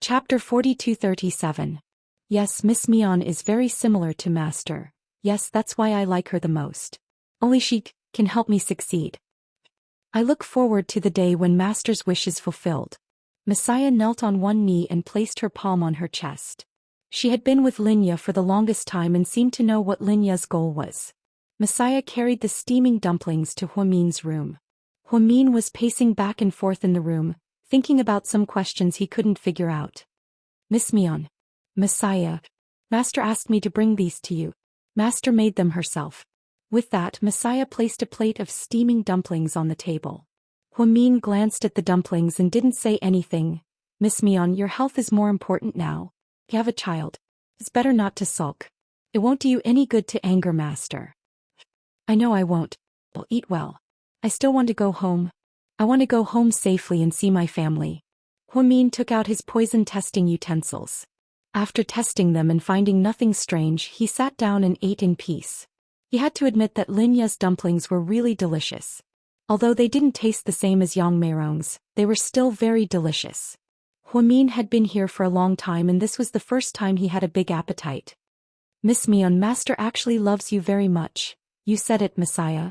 Chapter 4237. Yes, Miss Mion is very similar to Master. Yes, that's why I like her the most. Only she can help me succeed. I look forward to the day when Master's wish is fulfilled. Messiah knelt on one knee and placed her palm on her chest. She had been with Linya for the longest time and seemed to know what Linya's goal was. Messiah carried the steaming dumplings to Huamin's room. Huamin was pacing back and forth in the room, thinking about some questions he couldn't figure out. Miss Mion. Messiah. Master asked me to bring these to you. Master made them herself. With that, Messiah placed a plate of steaming dumplings on the table. Huamin glanced at the dumplings and didn't say anything. Miss Mion, your health is more important now. You have a child. It's better not to sulk. It won't do you any good to anger Master. I know I won't. I'll eat well. I still want to go home. I want to go home safely and see my family. Huamin took out his poison testing utensils. After testing them and finding nothing strange, he sat down and ate in peace. He had to admit that Linya's dumplings were really delicious. Although they didn't taste the same as Yang Meirong's, they were still very delicious. Huamin had been here for a long time and this was the first time he had a big appetite. Miss Mion, Master actually loves you very much. You said it, Messiah.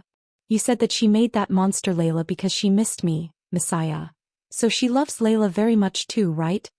You said that she made that monster Layla because she missed me, Messiah. So she loves Layla very much too, right?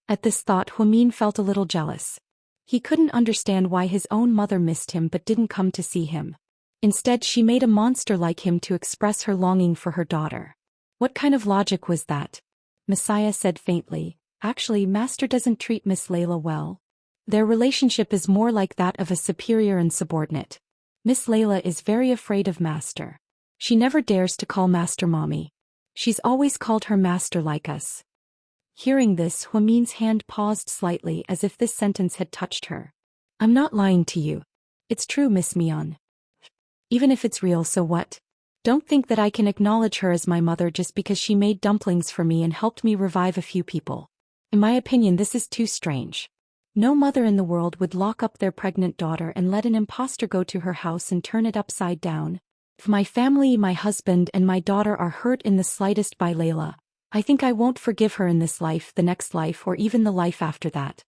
At this thought, Huamin felt a little jealous. He couldn't understand why his own mother missed him but didn't come to see him. Instead, she made a monster like him to express her longing for her daughter. What kind of logic was that? Messiah said faintly. Actually, Master doesn't treat Miss Layla well. Their relationship is more like that of a superior and subordinate. Miss Layla is very afraid of Master. She never dares to call Master Mommy. She's always called her Master like us. Hearing this, Huamin's hand paused slightly as if this sentence had touched her. I'm not lying to you. It's true, Miss Mion. Even if it's real, so what? Don't think that I can acknowledge her as my mother just because she made dumplings for me and helped me revive a few people. In my opinion, this is too strange. No mother in the world would lock up their pregnant daughter and let an impostor go to her house and turn it upside down. If my family, my husband, and my daughter are hurt in the slightest by Layla, I think I won't forgive her in this life, the next life, or even the life after that.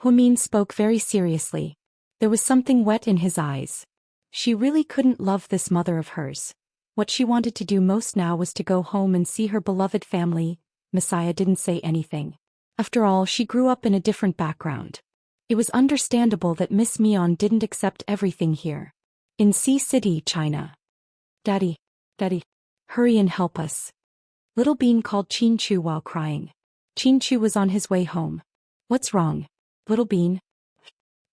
Huamin spoke very seriously. There was something wet in his eyes. She really couldn't love this mother of hers. What she wanted to do most now was to go home and see her beloved family. Messiah didn't say anything. After all, she grew up in a different background. It was understandable that Miss Mion didn't accept everything here. In Sea City, China. Daddy, hurry and help us. Little Bean called Chin Chu while crying. Chin Chu was on his way home. What's wrong, Little Bean?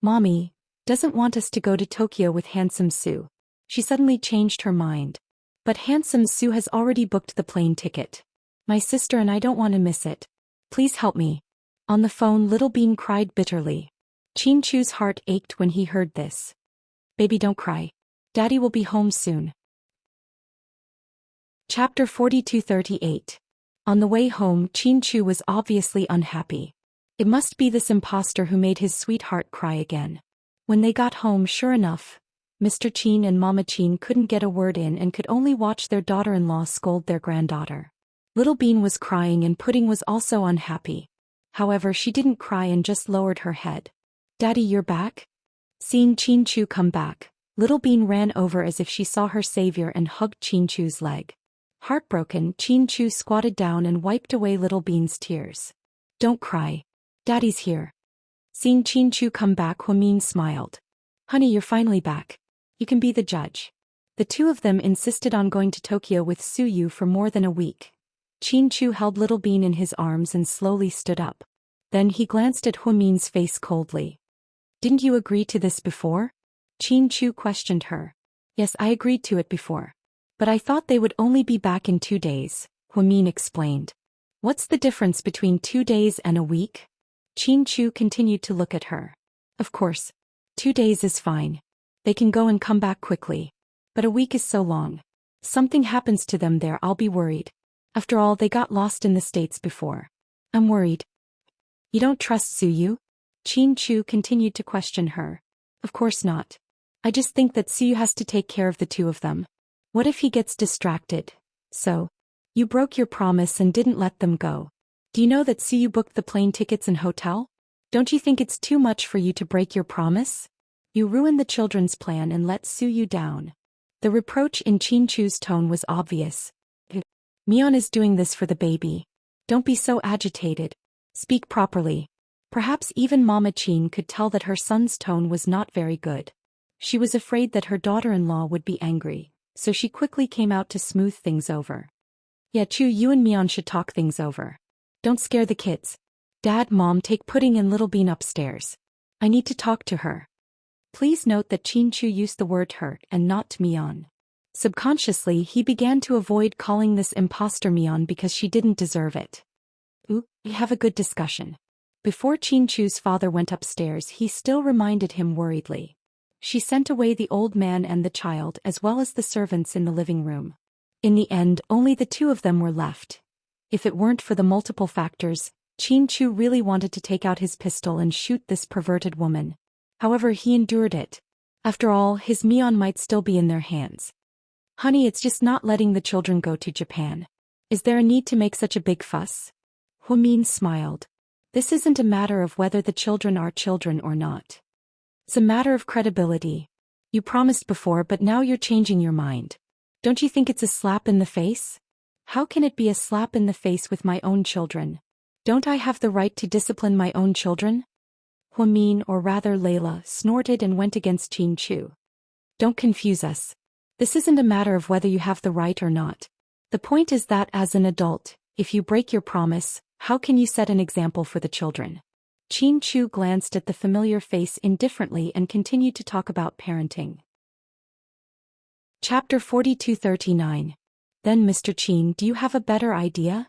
Mommy doesn't want us to go to Tokyo with Handsome Sue. She suddenly changed her mind. But Handsome Sue has already booked the plane ticket. My sister and I don't want to miss it. Please help me. On the phone, Little Bean cried bitterly. Chin Chu's heart ached when he heard this. Baby, don't cry. Daddy will be home soon. Chapter 4238. On the way home, Chin Chu was obviously unhappy. It must be this impostor who made his sweetheart cry again. When they got home, sure enough, Mr. Chin and Mama Chin couldn't get a word in and could only watch their daughter-in-law scold their granddaughter. Little Bean was crying and Pudding was also unhappy. However, she didn't cry and just lowered her head. Daddy, you're back? Seeing Chin Chu come back, Little Bean ran over as if she saw her savior and hugged Chin Chu's leg. Heartbroken, Chin Chu squatted down and wiped away Little Bean's tears. Don't cry. Daddy's here. Seeing Chin Chu come back, Huamin smiled. Honey, you're finally back. You can be the judge. The two of them insisted on going to Tokyo with Su Yu for more than a week. Chin Chu held Little Bean in his arms and slowly stood up. Then he glanced at Huamin's face coldly. Didn't you agree to this before? Chin Chu questioned her. Yes, I agreed to it before. But I thought they would only be back in 2 days, Huamin explained. What's the difference between 2 days and a week? Chin Chu continued to look at her. Of course. 2 days is fine. They can go and come back quickly. But a week is so long. Something happens to them there, I'll be worried. After all, they got lost in the States before. I'm worried. You don't trust Su Yu? Chin Chu continued to question her. Of course not. I just think that Su Yu has to take care of the two of them. What if he gets distracted? So, you broke your promise and didn't let them go. Do you know that Suyu booked the plane tickets and hotel? Don't you think it's too much for you to break your promise? You ruined the children's plan and let Suyu down. The reproach in Chin-Chu's tone was obvious. Mion is doing this for the baby. Don't be so agitated. Speak properly. Perhaps even Mama Chin could tell that her son's tone was not very good. She was afraid that her daughter-in-law would be angry, so she quickly came out to smooth things over. Yeah, Chu, you and Mion should talk things over. Don't scare the kids. Dad, Mom, take Pudding and Little Bean upstairs. I need to talk to her. Please note that Chin-Chu used the word her and not Mion. Subconsciously, he began to avoid calling this imposter Mion because she didn't deserve it. Ooh, we have a good discussion. Before Chin-Chu's father went upstairs, he still reminded him worriedly. She sent away the old man and the child as well as the servants in the living room. In the end, only the two of them were left. If it weren't for the multiple factors, Chin-Chu really wanted to take out his pistol and shoot this perverted woman. However, he endured it. After all, his Mion might still be in their hands. Honey, it's just not letting the children go to Japan. Is there a need to make such a big fuss? Humin smiled. This isn't a matter of whether the children are children or not. It's a matter of credibility. You promised before, but now you're changing your mind. Don't you think it's a slap in the face? How can it be a slap in the face with my own children? Don't I have the right to discipline my own children? Humin, or rather Layla, snorted and went against Chin-Chu. Don't confuse us. This isn't a matter of whether you have the right or not. The point is that as an adult, if you break your promise, how can you set an example for the children? Chin-Chu glanced at the familiar face indifferently and continued to talk about parenting. Chapter 4239. Then Mr. Chin, do you have a better idea?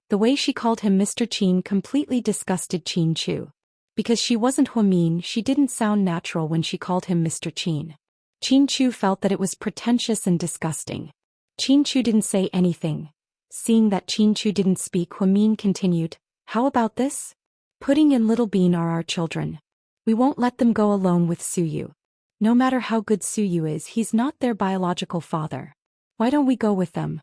The way she called him Mr. Chin completely disgusted Chin-Chu. Because she wasn't Humin, she didn't sound natural when she called him Mr. Chin. Chin-Chu felt that it was pretentious and disgusting. Chin-Chu didn't say anything. Seeing that Chin-Chu didn't speak, Humin continued, how about this? Pudding and Little Bean are our children. We won't let them go alone with Suyu. No matter how good Suyu is, he's not their biological father. Why don't we go with them?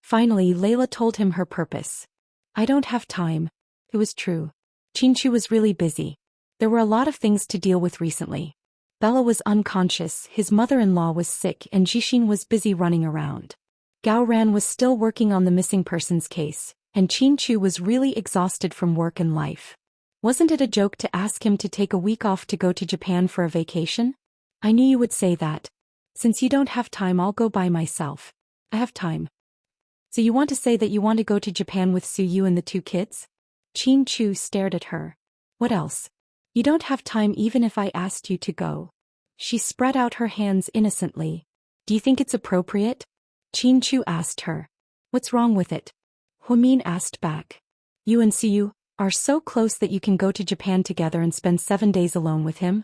Finally, Layla told him her purpose. I don't have time. It was true. Chin-Chu was really busy. There were a lot of things to deal with recently. Bella was unconscious, his mother-in-law was sick, and Jixin was busy running around. Gao Ran was still working on the missing persons case, and Chin-Chu was really exhausted from work and life. Wasn't it a joke to ask him to take a week off to go to Japan for a vacation? I knew you would say that. Since you don't have time, I'll go by myself. I have time. So you want to say that you want to go to Japan with Suyu and the two kids? Chin-Chu stared at her. What else? You don't have time even if I asked you to go. She spread out her hands innocently. Do you think it's appropriate? Chin-Chu asked her. What's wrong with it? Humin asked back. You and Suyu are so close that you can go to Japan together and spend 7 days alone with him?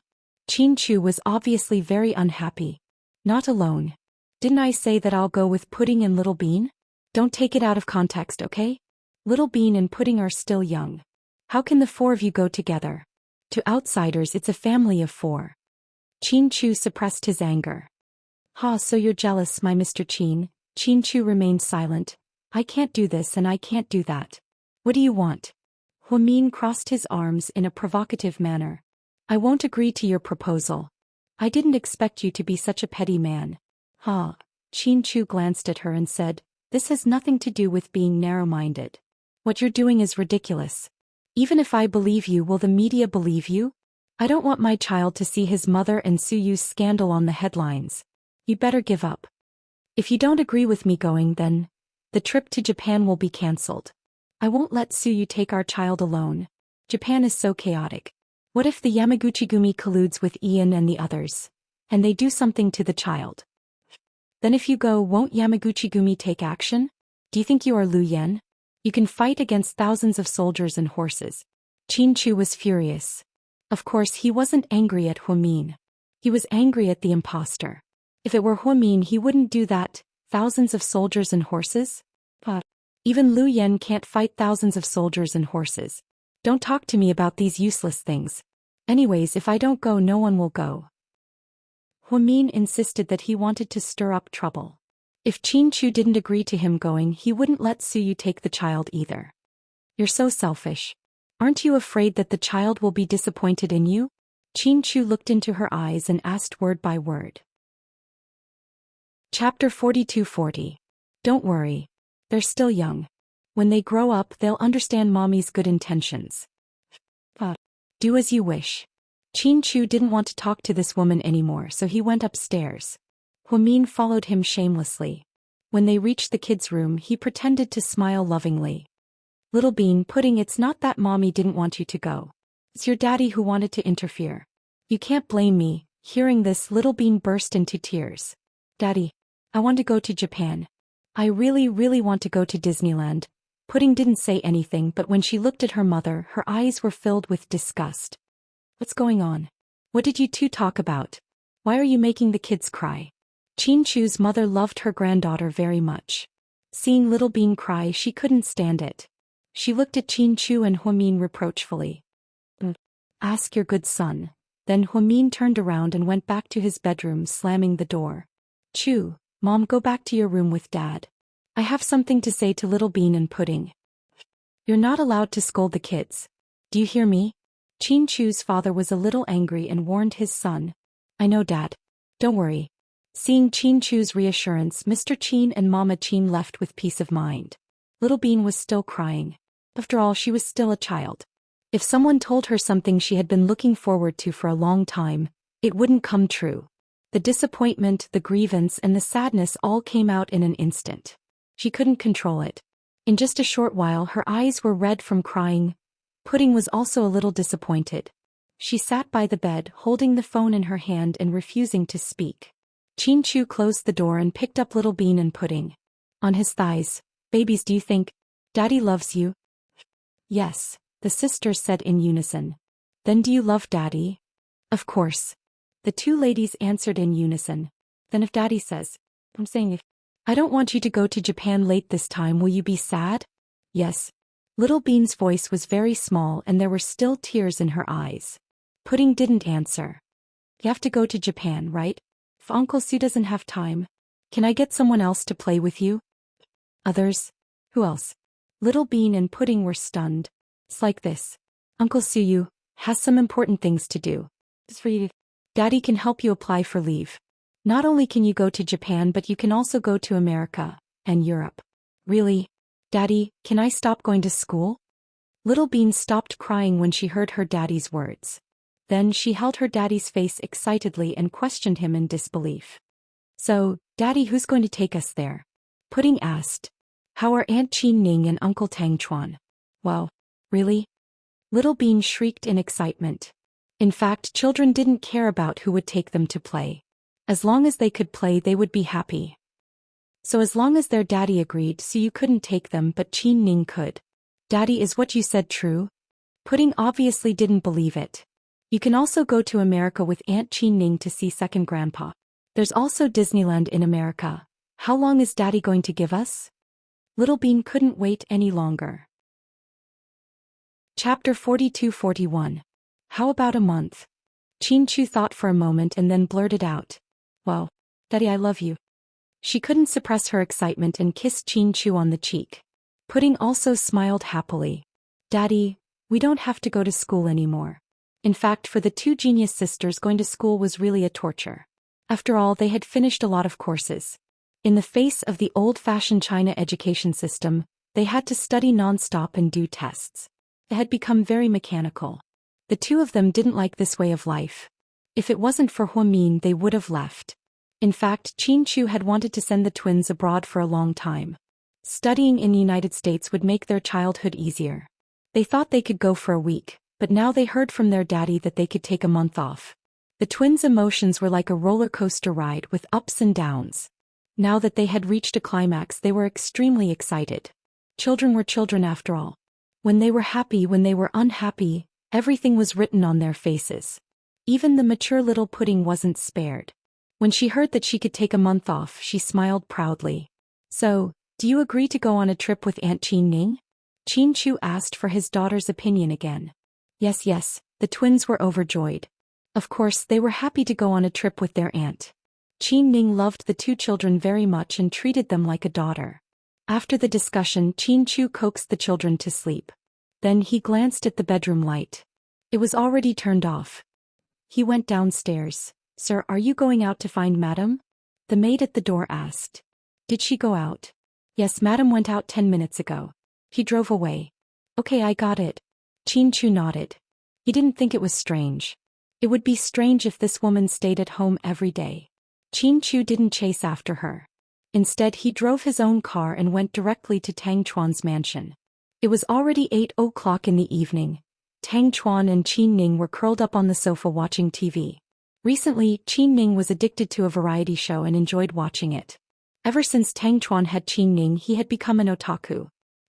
Chin-Chu was obviously very unhappy. Not alone. Didn't I say that I'll go with Pudding and Little Bean? Don't take it out of context, okay? Little Bean and Pudding are still young. How can the four of you go together? To outsiders, it's a family of 4. Chin-Chu suppressed his anger. Ha, so you're jealous, my Mr. Chin. Chin-Chu remained silent. I can't do this and I can't do that. What do you want? Humin crossed his arms in a provocative manner. I won't agree to your proposal. I didn't expect you to be such a petty man. Ha. Chin-Chu glanced at her and said, this has nothing to do with being narrow-minded. What you're doing is ridiculous. Even if I believe you, will the media believe you? I don't want my child to see his mother and Suyu's scandal on the headlines. You better give up. If you don't agree with me going, then the trip to Japan will be cancelled. I won't let Suyu take our child alone. Japan is so chaotic. What if the Yamaguchi-gumi colludes with Ian and the others, and they do something to the child? Then if you go, won't Yamaguchi-gumi take action? Do you think you are Lu Yen? You can fight against thousands of soldiers and horses. Chin-Chu was furious. Of course, he wasn't angry at Humin. He was angry at the imposter. If it were Humin, he wouldn't do that. Thousands of soldiers and horses? But even Lu Yen can't fight thousands of soldiers and horses. Don't talk to me about these useless things. Anyways, if I don't go, no one will go. Humin insisted that he wanted to stir up trouble. If Chin-Chu didn't agree to him going, he wouldn't let Suyu take the child either. You're so selfish. Aren't you afraid that the child will be disappointed in you? Chin Chu looked into her eyes and asked word by word. Chapter 4240. Don't worry. They're still young. When they grow up, they'll understand mommy's good intentions. Do as you wish. Chin Chu didn't want to talk to this woman anymore, so he went upstairs. Huamin followed him shamelessly. When they reached the kids' room, he pretended to smile lovingly. Little Bean Pudding, it's not that mommy didn't want you to go. It's your daddy who wanted to interfere. You can't blame me. Hearing this, Little Bean burst into tears. Daddy, I want to go to Japan. I really want to go to Disneyland. Pudding didn't say anything, but when she looked at her mother, her eyes were filled with disgust. What's going on? What did you two talk about? Why are you making the kids cry? Chin Chu's mother loved her granddaughter very much. Seeing Little Bean cry, she couldn't stand it. She looked at Chin Chu and Huamin reproachfully. Ask your good son. Then Huamin turned around and went back to his bedroom, slamming the door. Chu, Mom, go back to your room with Dad. I have something to say to Little Bean and Pudding. You're not allowed to scold the kids. Do you hear me? Chin Chu's father was a little angry and warned his son. I know, Dad. Don't worry. Seeing Chin Chu's reassurance, Mr. Chin and Mama Chin left with peace of mind. Little Bean was still crying. After all, she was still a child. If someone told her something she had been looking forward to for a long time, it wouldn't come true. The disappointment, the grievance, and the sadness all came out in an instant. She couldn't control it. In just a short while, her eyes were red from crying. Pudding was also a little disappointed. She sat by the bed, holding the phone in her hand and refusing to speak. Chin Chu closed the door and picked up Little Bean and Pudding. On his thighs, babies, do you think Daddy loves you? Yes, the sisters said in unison. Then do you love Daddy? Of course. The two ladies answered in unison. Then if Daddy says, I'm saying if I don't want you to go to Japan late this time, will you be sad? Yes. Little Bean's voice was very small and there were still tears in her eyes. Pudding didn't answer. You have to go to Japan, right? If Uncle Sue doesn't have time, can I get someone else to play with you? Others? Who else? Little Bean and Pudding were stunned. It's like this. Uncle Suyu has some important things to do. It's for you. Daddy can help you apply for leave. Not only can you go to Japan, but you can also go to America and Europe. Really? Daddy, can I stop going to school? Little Bean stopped crying when she heard her daddy's words. Then she held her daddy's face excitedly and questioned him in disbelief. So, Daddy, who's going to take us there? Pudding asked. How are Aunt Chin Ning and Uncle Tang Chuan? Well, really? Little Bean shrieked in excitement. In fact, children didn't care about who would take them to play. As long as they could play, they would be happy. So as long as their daddy agreed, so you couldn't take them, but Chin Ning could. Daddy, is what you said true? Pudding obviously didn't believe it. You can also go to America with Aunt Chin Ning to see second grandpa. There's also Disneyland in America. How long is Daddy going to give us? Little Bean couldn't wait any longer. Chapter 4241. How about a month? Chin Chu thought for a moment and then blurted out. Well, Daddy, I love you. She couldn't suppress her excitement and kissed Chin Chu on the cheek. Pudding also smiled happily. Daddy, we don't have to go to school anymore. In fact, for the two genius sisters, going to school was really a torture. After all, they had finished a lot of courses. In the face of the old-fashioned China education system, they had to study non-stop and do tests. It had become very mechanical. The two of them didn't like this way of life. If it wasn't for Huamin, they would have left. In fact, Chin Chu had wanted to send the twins abroad for a long time. Studying in the United States would make their childhood easier. They thought they could go for a week, but now they heard from their daddy that they could take a month off. The twins' emotions were like a roller coaster ride with ups and downs. Now that they had reached a climax, they were extremely excited. Children were children after all. When they were happy, when they were unhappy, everything was written on their faces. Even the mature little Pudding wasn't spared. When she heard that she could take a month off, she smiled proudly. So, do you agree to go on a trip with Aunt Chin Ning? Chin Chu asked for his daughter's opinion again. Yes, the twins were overjoyed. Of course, they were happy to go on a trip with their aunt. Chin Ning loved the two children very much and treated them like a daughter. After the discussion, Chin Chu coaxed the children to sleep. Then he glanced at the bedroom light. It was already turned off. He went downstairs. Sir, are you going out to find Madam? The maid at the door asked. Did she go out? Yes, Madam went out 10 minutes ago. He drove away. Okay, I got it. Chin-Chu nodded. He didn't think it was strange. It would be strange if this woman stayed at home every day. Chin-Chu didn't chase after her. Instead, he drove his own car and went directly to Tang Chuan's mansion. It was already 8 o'clock in the evening. Tang Chuan and Qin Ning were curled up on the sofa watching TV. Recently, Qin Ning was addicted to a variety show and enjoyed watching it. Ever since Tang Chuan had Qin Ning, he had become an otaku.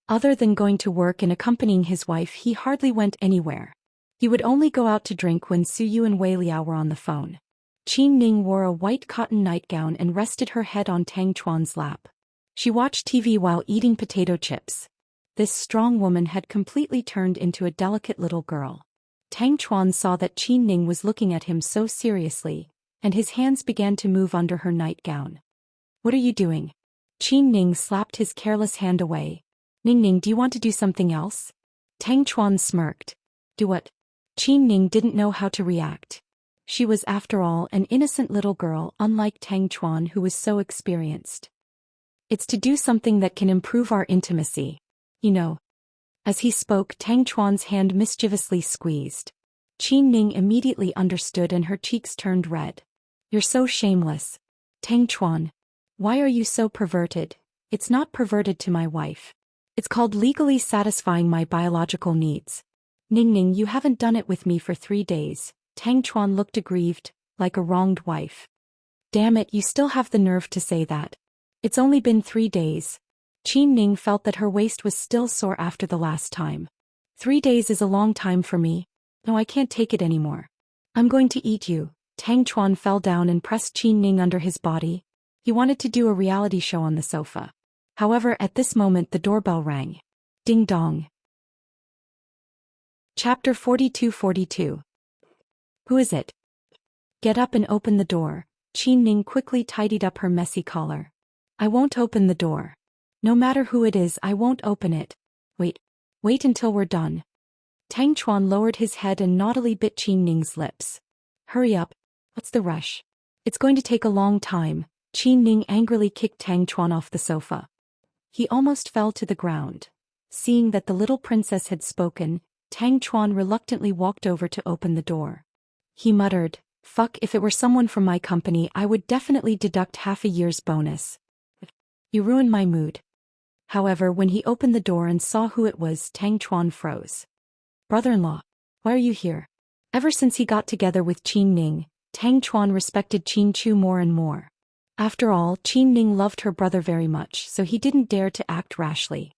Other than going to work and accompanying his wife, he hardly went anywhere. He would only go out to drink when Su Yu and Wei Liao were on the phone. Qin Ning wore a white cotton nightgown and rested her head on Tang Chuan's lap. She watched TV while eating potato chips. This strong woman had completely turned into a delicate little girl. Tang Chuan saw that Qin Ning was looking at him so seriously, and his hands began to move under her nightgown. What are you doing? Qin Ning slapped his careless hand away. Ning Ning, do you want to do something else? Tang Chuan smirked. Do what? Qin Ning didn't know how to react. She was, after all, an innocent little girl, unlike Tang Chuan, who was so experienced. It's to do something that can improve our intimacy. You know. As he spoke, Tang Chuan's hand mischievously squeezed. Qin Ning immediately understood and her cheeks turned red. You're so shameless. Tang Chuan. Why are you so perverted? It's not perverted to my wife. It's called legally satisfying my biological needs. Ning Ning, you haven't done it with me for 3 days. Tang Chuan looked aggrieved, like a wronged wife. Damn it, you still have the nerve to say that. It's only been 3 days. Qin Ning felt that her waist was still sore after the last time. 3 days is a long time for me. No, I can't take it anymore. I'm going to eat you. Tang Chuan fell down and pressed Qin Ning under his body. He wanted to do a reality show on the sofa. However, at this moment the doorbell rang. Ding dong. Chapter 42. Who is it? Get up and open the door. Qin Ning quickly tidied up her messy collar. I won't open the door. No matter who it is, I won't open it. Wait until we're done. Tang Chuan lowered his head and naughtily bit Qin Ning's lips. Hurry up. What's the rush? It's going to take a long time. Qin Ning angrily kicked Tang Chuan off the sofa. He almost fell to the ground. Seeing that the little princess had spoken, Tang Chuan reluctantly walked over to open the door. He muttered, Fuck, if it were someone from my company, I would definitely deduct half a year's bonus. You ruined my mood. However, when he opened the door and saw who it was, Tang Chuan froze. Brother-in-law, why are you here? Ever since he got together with Qin Ning, Tang Chuan respected Chin-Chu more and more. After all, Qin Ning loved her brother very much, so he didn't dare to act rashly.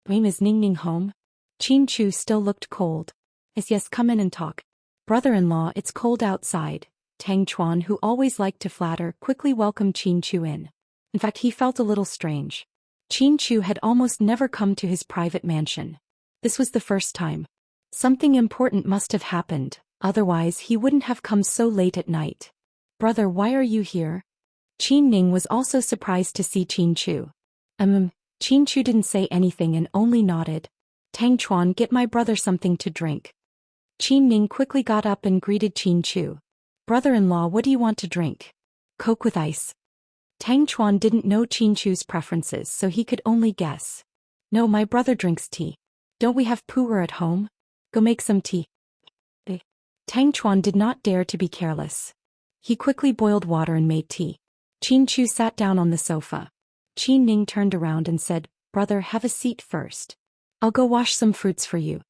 Is Ning Ning home? Chin-Chu still looked cold. Yes, come in and talk. Brother-in-law, it's cold outside. Tang Chuan, who always liked to flatter, quickly welcomed Chin-Chu in. In fact, he felt a little strange. Chin-Chu had almost never come to his private mansion. This was the first time. Something important must have happened, otherwise he wouldn't have come so late at night. Brother, why are you here? Qin Ning was also surprised to see Chin-Chu. Chin-Chu didn't say anything and only nodded. Tang Chuan, get my brother something to drink. Qin Ning quickly got up and greeted Chin-Chu. Brother-in-law, what do you want to drink? Coke with ice. Tang Chuan didn't know Chin-Chu's preferences, so he could only guess. No, my brother drinks tea. Don't we have pu'er at home? Go make some tea. Tang Chuan did not dare to be careless. He quickly boiled water and made tea. Chin-Chu sat down on the sofa. Qin Ning turned around and said, Brother, have a seat first. I'll go wash some fruits for you.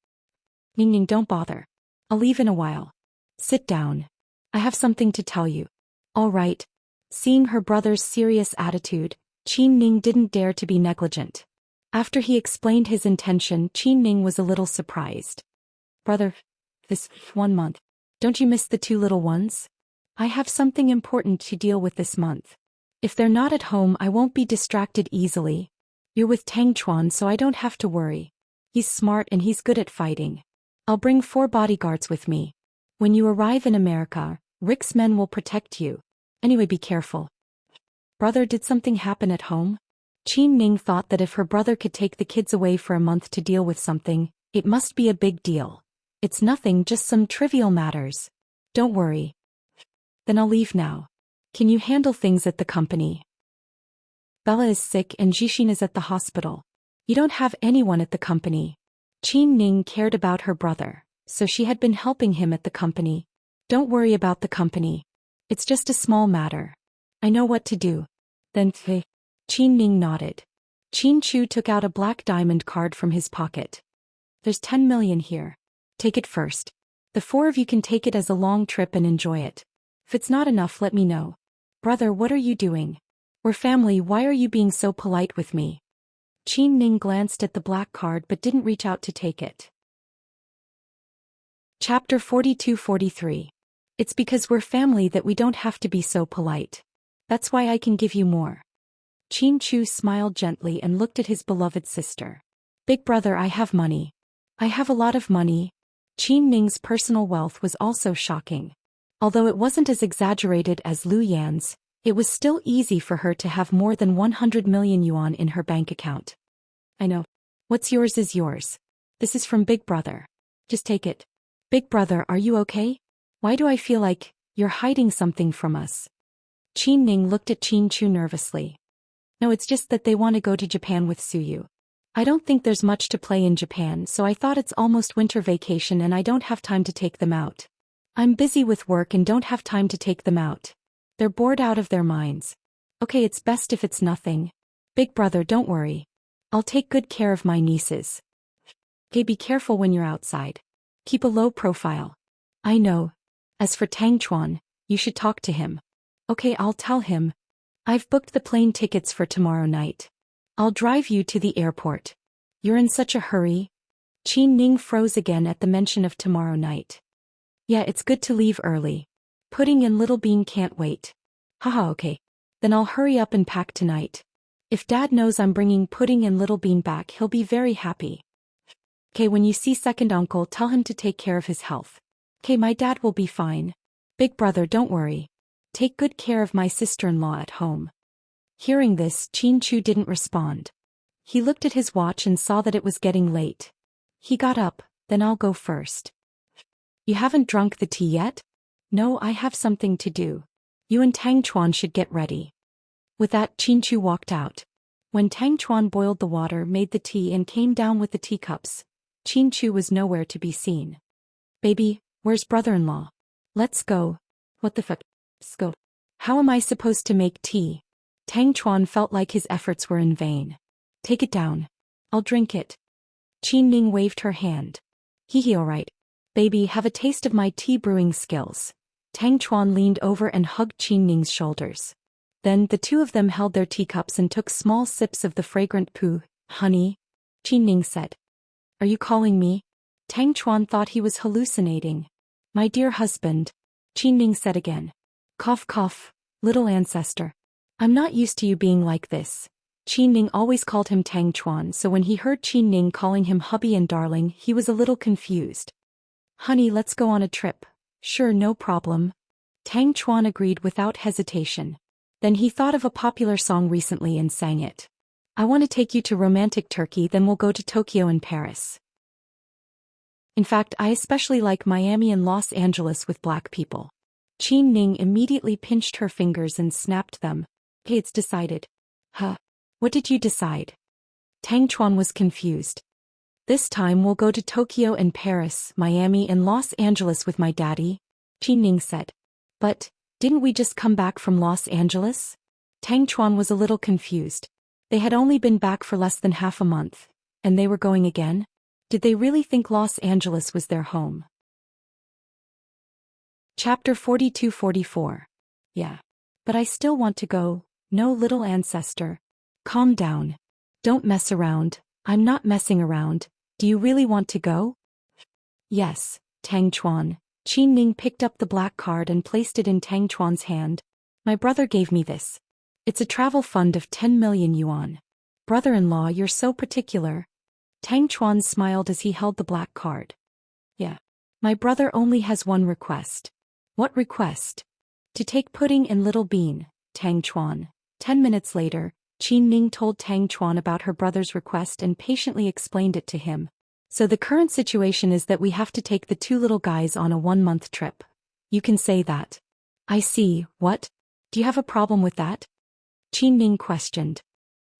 Ning Ning, don't bother. I'll leave in a while. Sit down. I have something to tell you. All right. Seeing her brother's serious attitude, Qin Ning didn't dare to be negligent. After he explained his intention, Qin Ning was a little surprised. Brother, this 1 month. Don't you miss the 2 little ones? I have something important to deal with this month. If they're not at home, I won't be distracted easily. You're with Tang Chuan, so I don't have to worry. He's smart and he's good at fighting. I'll bring 4 bodyguards with me. When you arrive in America, Rick's men will protect you. Anyway, be careful. Brother, did something happen at home? Qin Ning thought that if her brother could take the kids away for a month to deal with something, It must be a big deal. It's nothing, just some trivial matters. Don't worry. Then I'll leave now. Can you handle things at the company? Bella is sick and Jishin is at the hospital. You don't have anyone at the company. Qin Ning cared about her brother, so she had been helping him at the company. Don't worry about the company. It's just a small matter. I know what to do. Then, Qin Ning nodded. Qin Chu took out a black diamond card from his pocket. There's 10 million here. Take it first. The four of you can take it as a long trip and enjoy it. If it's not enough, let me know. Brother, what are you doing? We're family, why are you being so polite with me? Qin Ning glanced at the black card but didn't reach out to take it. Chapter 42-43. It's because we're family that we don't have to be so polite. That's why I can give you more. Qin Chu smiled gently and looked at his beloved sister. Big brother, I have money. I have a lot of money. Qin Ning's personal wealth was also shocking. Although it wasn't as exaggerated as Lu Yan's, it was still easy for her to have more than 100 million yuan in her bank account. I know. What's yours is yours. This is from Big Brother. Just take it. Big Brother, are you okay? Why do I feel like you're hiding something from us? Qin Ning looked at Qin Chu nervously. No, it's just that they want to go to Japan with Suyu. I don't think there's much to play in Japan, so I thought it's almost winter vacation and I don't have time to take them out. I'm busy with work and don't have time to take them out. They're bored out of their minds. Okay, it's best if it's nothing. Big brother, don't worry. I'll take good care of my nieces. Okay, be careful when you're outside. Keep a low profile. I know. As for Tang Chuan, you should talk to him. Okay, I'll tell him. I've booked the plane tickets for tomorrow night. I'll drive you to the airport. You're in such a hurry? Qin Ning froze again at the mention of tomorrow night. Yeah, it's good to leave early. Pudding and Little Bean can't wait. Haha, okay. Then I'll hurry up and pack tonight. If Dad knows I'm bringing Pudding and Little Bean back, he'll be very happy. Okay, when you see second uncle, tell him to take care of his health. Okay, my dad will be fine. Big brother, don't worry. Take good care of my sister-in-law at home. Hearing this, Qin Chu didn't respond. He looked at his watch and saw that it was getting late. He got up. Then I'll go first. You haven't drunk the tea yet? No, I have something to do. You and Tang Chuan should get ready. With that, Qin Chu walked out. When Tang Chuan boiled the water, made the tea and came down with the teacups, Qin Chu was nowhere to be seen. Baby, where's brother-in-law? Let's go. What the fuck? Let's go. How am I supposed to make tea? Tang Chuan felt like his efforts were in vain. Take it down. I'll drink it. Qin Ning waved her hand. Hee alright. Baby, have a taste of my tea brewing skills. Tang Chuan leaned over and hugged Qin Ning's shoulders. Then the two of them held their teacups and took small sips of the fragrant poo. Honey? Qin Ning said. Are you calling me? Tang Chuan thought he was hallucinating. My dear husband. Qin Ning said again. Cough cough, little ancestor. I'm not used to you being like this. Qin Ning always called him Tang Chuan, so when he heard Qin Ning calling him hubby and darling, he was a little confused. Honey, let's go on a trip. Sure, no problem. Tang Chuan agreed without hesitation. Then he thought of a popular song recently and sang it. I want to take you to romantic Turkey, then we'll go to Tokyo and Paris. In fact, I especially like Miami and Los Angeles with black people. Qin Ning immediately pinched her fingers and snapped them. Okay, it's decided. Huh? What did you decide? Tang Chuan was confused. This time we'll go to Tokyo and Paris, Miami and Los Angeles with my daddy, Qin Ning said. But, didn't we just come back from Los Angeles? Tang Chuan was a little confused. They had only been back for less than half a month, and they were going again? Did they really think Los Angeles was their home? Chapter 42-44. Yeah. But I still want to go. No, little ancestor. Calm down. Don't mess around. I'm not messing around. Do you really want to go? Yes, Tang Chuan. Qin Ning picked up the black card and placed it in Tang Chuan's hand. My brother gave me this. It's a travel fund of 10 million yuan. Brother-in-law, you're so particular. Tang Chuan smiled as he held the black card. Yeah. My brother only has one request. What request? To take Pudding and Little Bean, Tang Chuan. 10 minutes later, Qin Ning told Tang Chuan about her brother's request and patiently explained it to him. So the current situation is that we have to take the two little guys on a 1-month trip. You can say that. I see, what? Do you have a problem with that? Qin Ning questioned.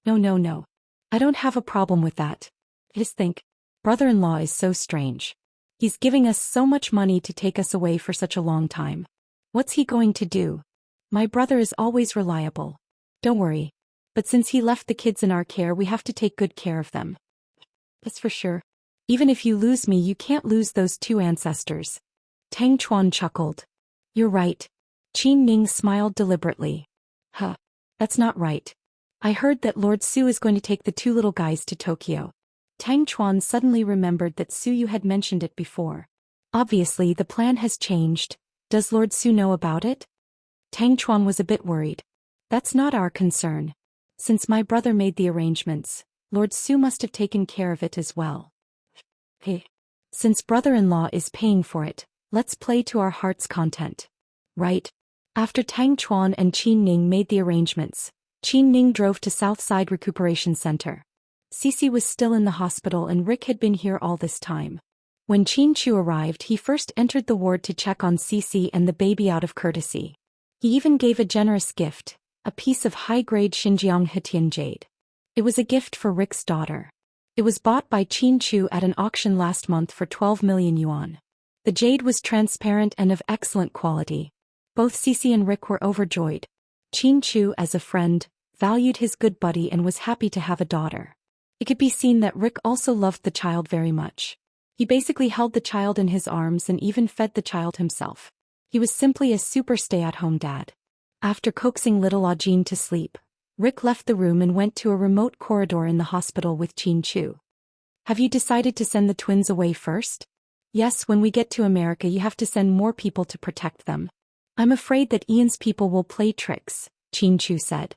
No. I don't have a problem with that. Just think. Brother-in-law is so strange. He's giving us so much money to take us away for such a long time. What's he going to do? My brother is always reliable. Don't worry. But since he left the kids in our care, we have to take good care of them. That's for sure. Even if you lose me, you can't lose those two ancestors. Tang Chuan chuckled. You're right. Qin Ning smiled deliberately. Huh. That's not right. I heard that Lord Su is going to take the two little guys to Tokyo. Tang Chuan suddenly remembered that Su Yu had mentioned it before. Obviously the plan has changed. Does Lord Su know about it? Tang Chuan was a bit worried. That's not our concern. Since my brother made the arrangements, Lord Su must have taken care of it as well. Hey. Since brother-in-law is paying for it, let's play to our heart's content. Right? After Tang Chuan and Qin Ning made the arrangements, Qin Ning drove to Southside Recuperation Center. Cece was still in the hospital and Rick had been here all this time. When Qin Chu arrived, he first entered the ward to check on Cece and the baby out of courtesy. He even gave a generous gift, a piece of high-grade Xinjiang Hetian jade. It was a gift for Rick's daughter. It was bought by Qin Chu at an auction last month for 12 million yuan. The jade was transparent and of excellent quality. Both Cece and Rick were overjoyed. Qin Chu, as a friend, valued his good buddy and was happy to have a daughter. It could be seen that Rick also loved the child very much. He basically held the child in his arms and even fed the child himself. He was simply a super stay-at-home dad. After coaxing little Ajin to sleep, Rick left the room and went to a remote corridor in the hospital with Qin Chu. Have you decided to send the twins away first? Yes, when we get to America you have to send more people to protect them. I'm afraid that Ian's people will play tricks, Qin Chu said.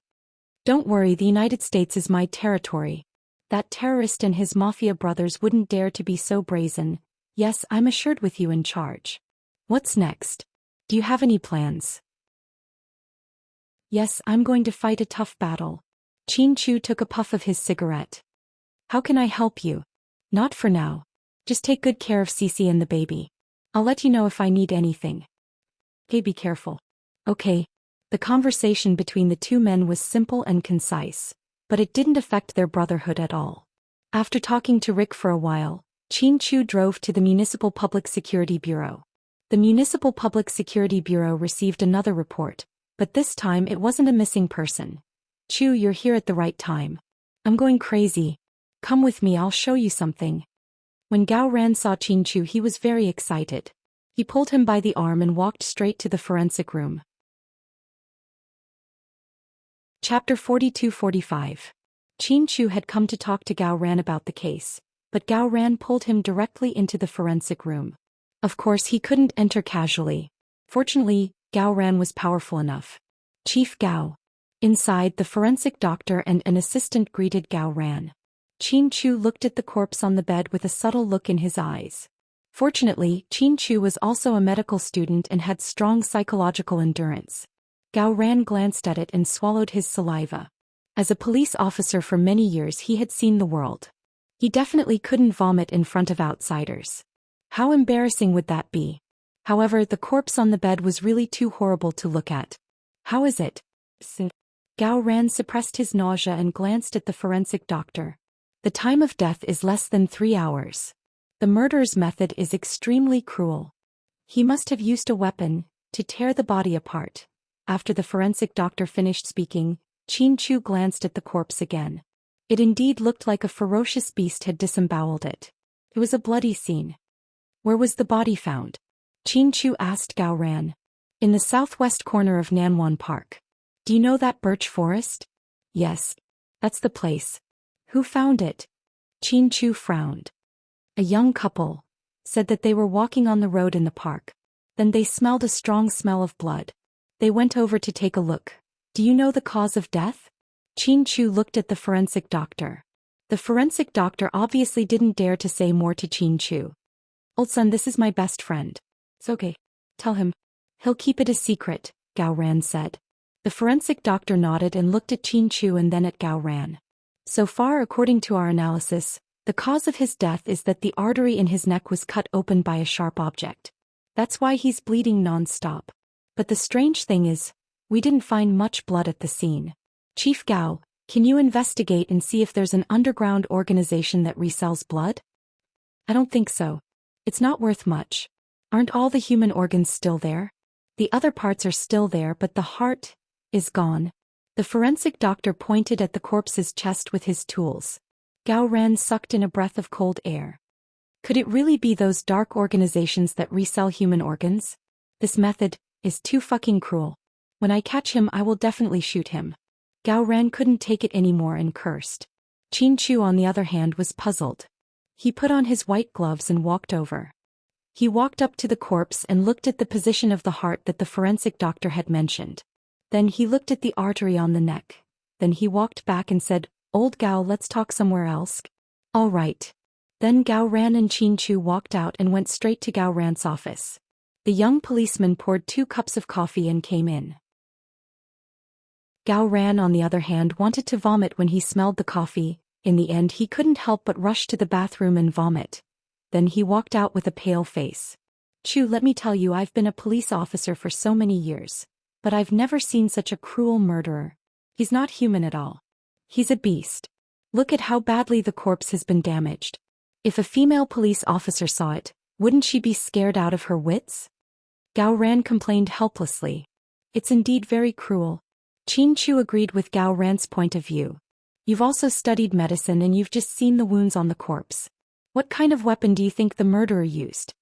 Don't worry, the United States is my territory. That terrorist and his mafia brothers wouldn't dare to be so brazen. Yes, I'm assured with you in charge. What's next? Do you have any plans? Yes, I'm going to fight a tough battle. Qin Chu took a puff of his cigarette. How can I help you? Not for now. Just take good care of Cece and the baby. I'll let you know if I need anything. Okay, be careful. Okay. The conversation between the two men was simple and concise, but it didn't affect their brotherhood at all. After talking to Rick for a while, Qin Chu drove to the Municipal Public Security Bureau. The Municipal Public Security Bureau received another report, but this time it wasn't a missing person. Chu, you're here at the right time. I'm going crazy. Come with me, I'll show you something. When Gao Ran saw Qin Chu, he was very excited. He pulled him by the arm and walked straight to the forensic room. Chapter 42-45. Qin Chu had come to talk to Gao Ran about the case, but Gao Ran pulled him directly into the forensic room. Of course, he couldn't enter casually. Fortunately, Gao Ran was powerful enough. Chief Gao. Inside, the forensic doctor and an assistant greeted Gao Ran. Qin Chu looked at the corpse on the bed with a subtle look in his eyes. Fortunately, Qin Chu was also a medical student and had strong psychological endurance. Gao Ran glanced at it and swallowed his saliva. As a police officer for many years, he had seen the world. He definitely couldn't vomit in front of outsiders. How embarrassing would that be? However, the corpse on the bed was really too horrible to look at. How is it? Gao Ran suppressed his nausea and glanced at the forensic doctor. The time of death is less than 3 hours. The murderer's method is extremely cruel. He must have used a weapon to tear the body apart. After the forensic doctor finished speaking, Qin Chu glanced at the corpse again. It indeed looked like a ferocious beast had disemboweled it. It was a bloody scene. Where was the body found? Qin Chu asked Gao Ran. In the southwest corner of Nanwan Park. Do you know that birch forest? Yes. That's the place. Who found it? Qin Chu frowned. A young couple said that they were walking on the road in the park. Then they smelled a strong smell of blood. They went over to take a look. Do you know the cause of death? Qin Chu looked at the forensic doctor. The forensic doctor obviously didn't dare to say more to Qin Chu. Old son, this is my best friend. It's okay. Tell him. He'll keep it a secret, Gao Ran said. The forensic doctor nodded and looked at Qin Chu and then at Gao Ran. So far, according to our analysis, The cause of his death is that the artery in his neck was cut open by a sharp object. That's why he's bleeding non-stop. But the strange thing is, we didn't find much blood at the scene. Chief Gao, can you investigate and see if there's an underground organization that resells blood? I don't think so. It's not worth much. Aren't all the human organs still there? The other parts are still there, but the heart is gone. The forensic doctor pointed at the corpse's chest with his tools. Gao Ran sucked in a breath of cold air. Could it really be those dark organizations that resell human organs? This method is too fucking cruel. When I catch him, I will definitely shoot him. Gao Ran couldn't take it anymore and cursed. Qin Chu, on the other hand, was puzzled. He put on his white gloves and walked over. He walked up to the corpse and looked at the position of the heart that the forensic doctor had mentioned. Then he looked at the artery on the neck. Then he walked back and said, "Old Gao, let's talk somewhere else." "All right." Then Gao Ran and Qin Chu walked out and went straight to Gao Ran's office. The young policeman poured 2 cups of coffee and came in. Gao Ran, on the other hand, wanted to vomit when he smelled the coffee. In the end, he couldn't help but rush to the bathroom and vomit. Then he walked out with a pale face. "Chu, let me tell you, I've been a police officer for so many years. But I've never seen such a cruel murderer. He's not human at all. He's a beast. Look at how badly the corpse has been damaged. If a female police officer saw it, wouldn't she be scared out of her wits?" Gao Ran complained helplessly. "It's indeed very cruel." Qin Chu agreed with Gao Ran's point of view. "You've also studied medicine and you've just seen the wounds on the corpse. What kind of weapon do you think the murderer used?"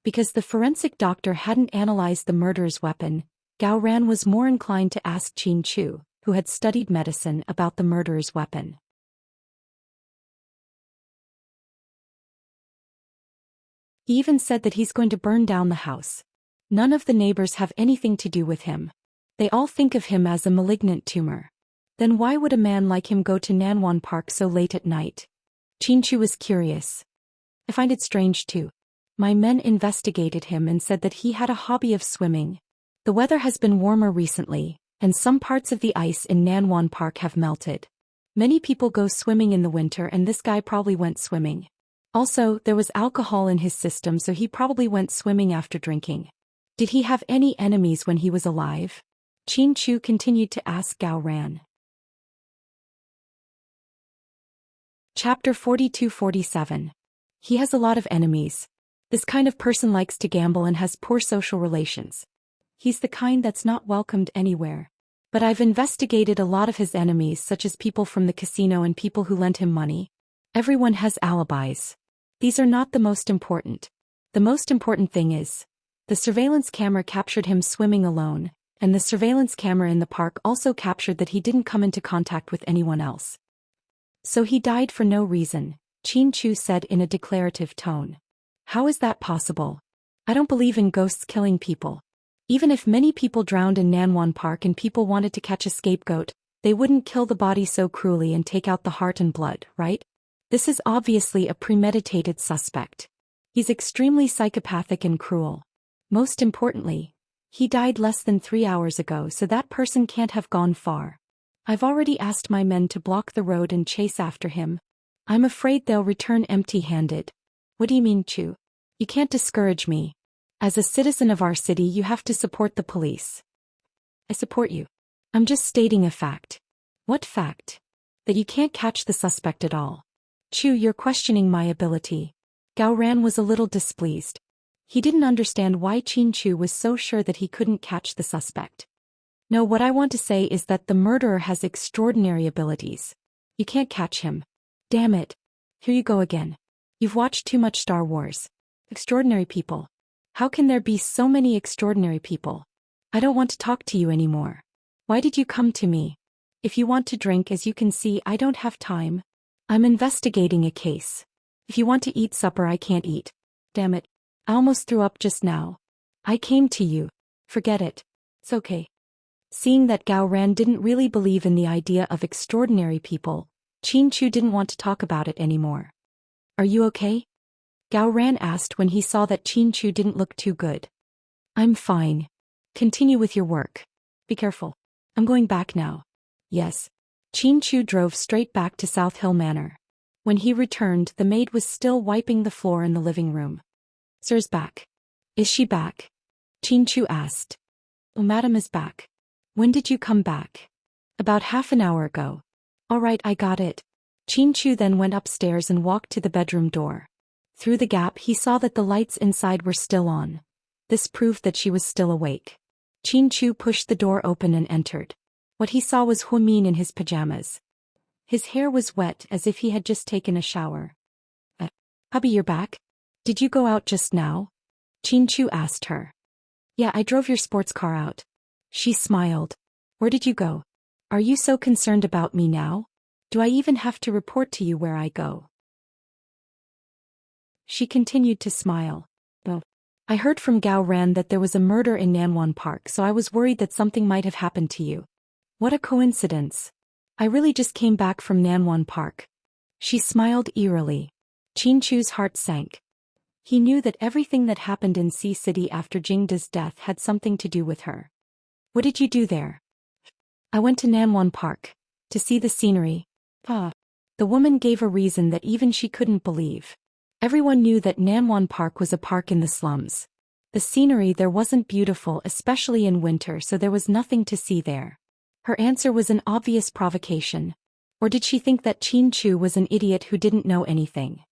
Because the forensic doctor hadn't analyzed the murderer's weapon, Gao Ran was more inclined to ask Qin Chu, who had studied medicine, about the murderer's weapon. He even said that he's going to burn down the house. None of the neighbors have anything to do with him. They all think of him as a malignant tumor. Then why would a man like him go to Nanwan Park so late at night? Qin Chu was curious. "I find it strange too. My men investigated him and said that he had a hobby of swimming. The weather has been warmer recently, and some parts of the ice in Nanwan Park have melted. Many people go swimming in the winter, and this guy probably went swimming. Also, there was alcohol in his system, so he probably went swimming after drinking. Did he have any enemies when he was alive?" Qin Chu continued to ask Gao Ran. Chapter 42-47. He has a lot of enemies. This kind of person likes to gamble and has poor social relations. He's the kind that's not welcomed anywhere. But I've investigated a lot of his enemies, such as people from the casino and people who lent him money. Everyone has alibis. These are not the most important. The most important thing is, the surveillance camera captured him swimming alone, and the surveillance camera in the park also captured that he didn't come into contact with anyone else. So he died for no reason, Qin Chu said in a declarative tone. How is that possible? I don't believe in ghosts killing people. Even if many people drowned in Nanwan Park and people wanted to catch a scapegoat, they wouldn't kill the body so cruelly and take out the heart and blood, right? This is obviously a premeditated suspect. He's extremely psychopathic and cruel. Most importantly, he died less than 3 hours ago, so that person can't have gone far. I've already asked my men to block the road and chase after him. I'm afraid they'll return empty-handed. What do you mean, Chu? You can't discourage me. As a citizen of our city, you have to support the police. I support you. I'm just stating a fact. What fact? That you can't catch the suspect at all. Chu, you're questioning my ability. Gao Ran was a little displeased. He didn't understand why Qin Chu was so sure that he couldn't catch the suspect. No, what I want to say is that the murderer has extraordinary abilities. You can't catch him. Damn it. Here you go again. You've watched too much Star Wars. Extraordinary people. How can there be so many extraordinary people? I don't want to talk to you anymore. Why did you come to me? If you want to drink, as you can see, I don't have time. I'm investigating a case. If you want to eat supper, I can't eat. Damn it. I almost threw up just now. I came to you. Forget it. It's okay. Seeing that Gao Ran didn't really believe in the idea of extraordinary people, Qin Chu didn't want to talk about it anymore. Are you okay? Gao Ran asked when he saw that Qin Chu didn't look too good. I'm fine. Continue with your work. Be careful. I'm going back now. Yes. Qin Chu drove straight back to South Hill Manor. When he returned, the maid was still wiping the floor in the living room. Sir's back. Is she back? Chin-Chu asked. Oh, madam is back. When did you come back? About half an hour ago. All right, I got it. Chin-Chu then went upstairs and walked to the bedroom door. Through the gap he saw that the lights inside were still on. This proved that she was still awake. Chin-Chu pushed the door open and entered. What he saw was Huamin in his pajamas. His hair was wet as if he had just taken a shower. Hubby, you're back? Did you go out just now? Chin-Chu asked her. Yeah, I drove your sports car out. She smiled. Where did you go? Are you so concerned about me now? Do I even have to report to you where I go? She continued to smile. Oh, I heard from Gao Ran that there was a murder in Nanwan Park, so I was worried that something might have happened to you. What a coincidence. I really just came back from Nanwan Park. She smiled eerily. Chin-Chu's heart sank. He knew that everything that happened in Sea City after Jingda's death had something to do with her. What did you do there? I went to Nanwan Park. To see the scenery. The woman gave a reason that even she couldn't believe. Everyone knew that Nanwan Park was a park in the slums. The scenery there wasn't beautiful, especially in winter, so there was nothing to see there. Her answer was an obvious provocation. Or did she think that Chin-Chu was an idiot who didn't know anything?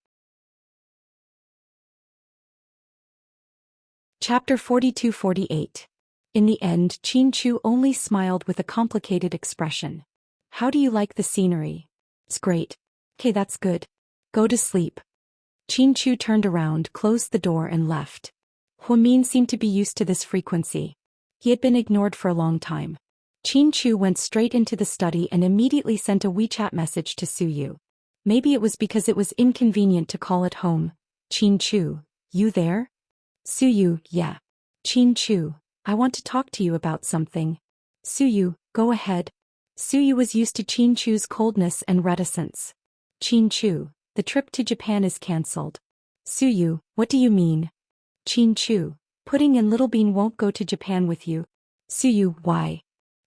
Chapter 42-48. In the end, Chin-Chu only smiled with a complicated expression. How do you like the scenery? It's great. Okay, that's good. Go to sleep. Chin-Chu turned around, closed the door and left. Huamin seemed to be used to this frequency. He had been ignored for a long time. Chin-Chu went straight into the study and immediately sent a WeChat message to Suyu. Maybe it was because it was inconvenient to call at home. Chin-Chu, you there? Suyu, yeah. Chin-Chu, I want to talk to you about something. Suyu, go ahead. Suyu was used to Chin-Chu's coldness and reticence. Chin-Chu, the trip to Japan is cancelled. Suyu, what do you mean? Chin-Chu, Pudding and Little Bean won't go to Japan with you. Suyu, why?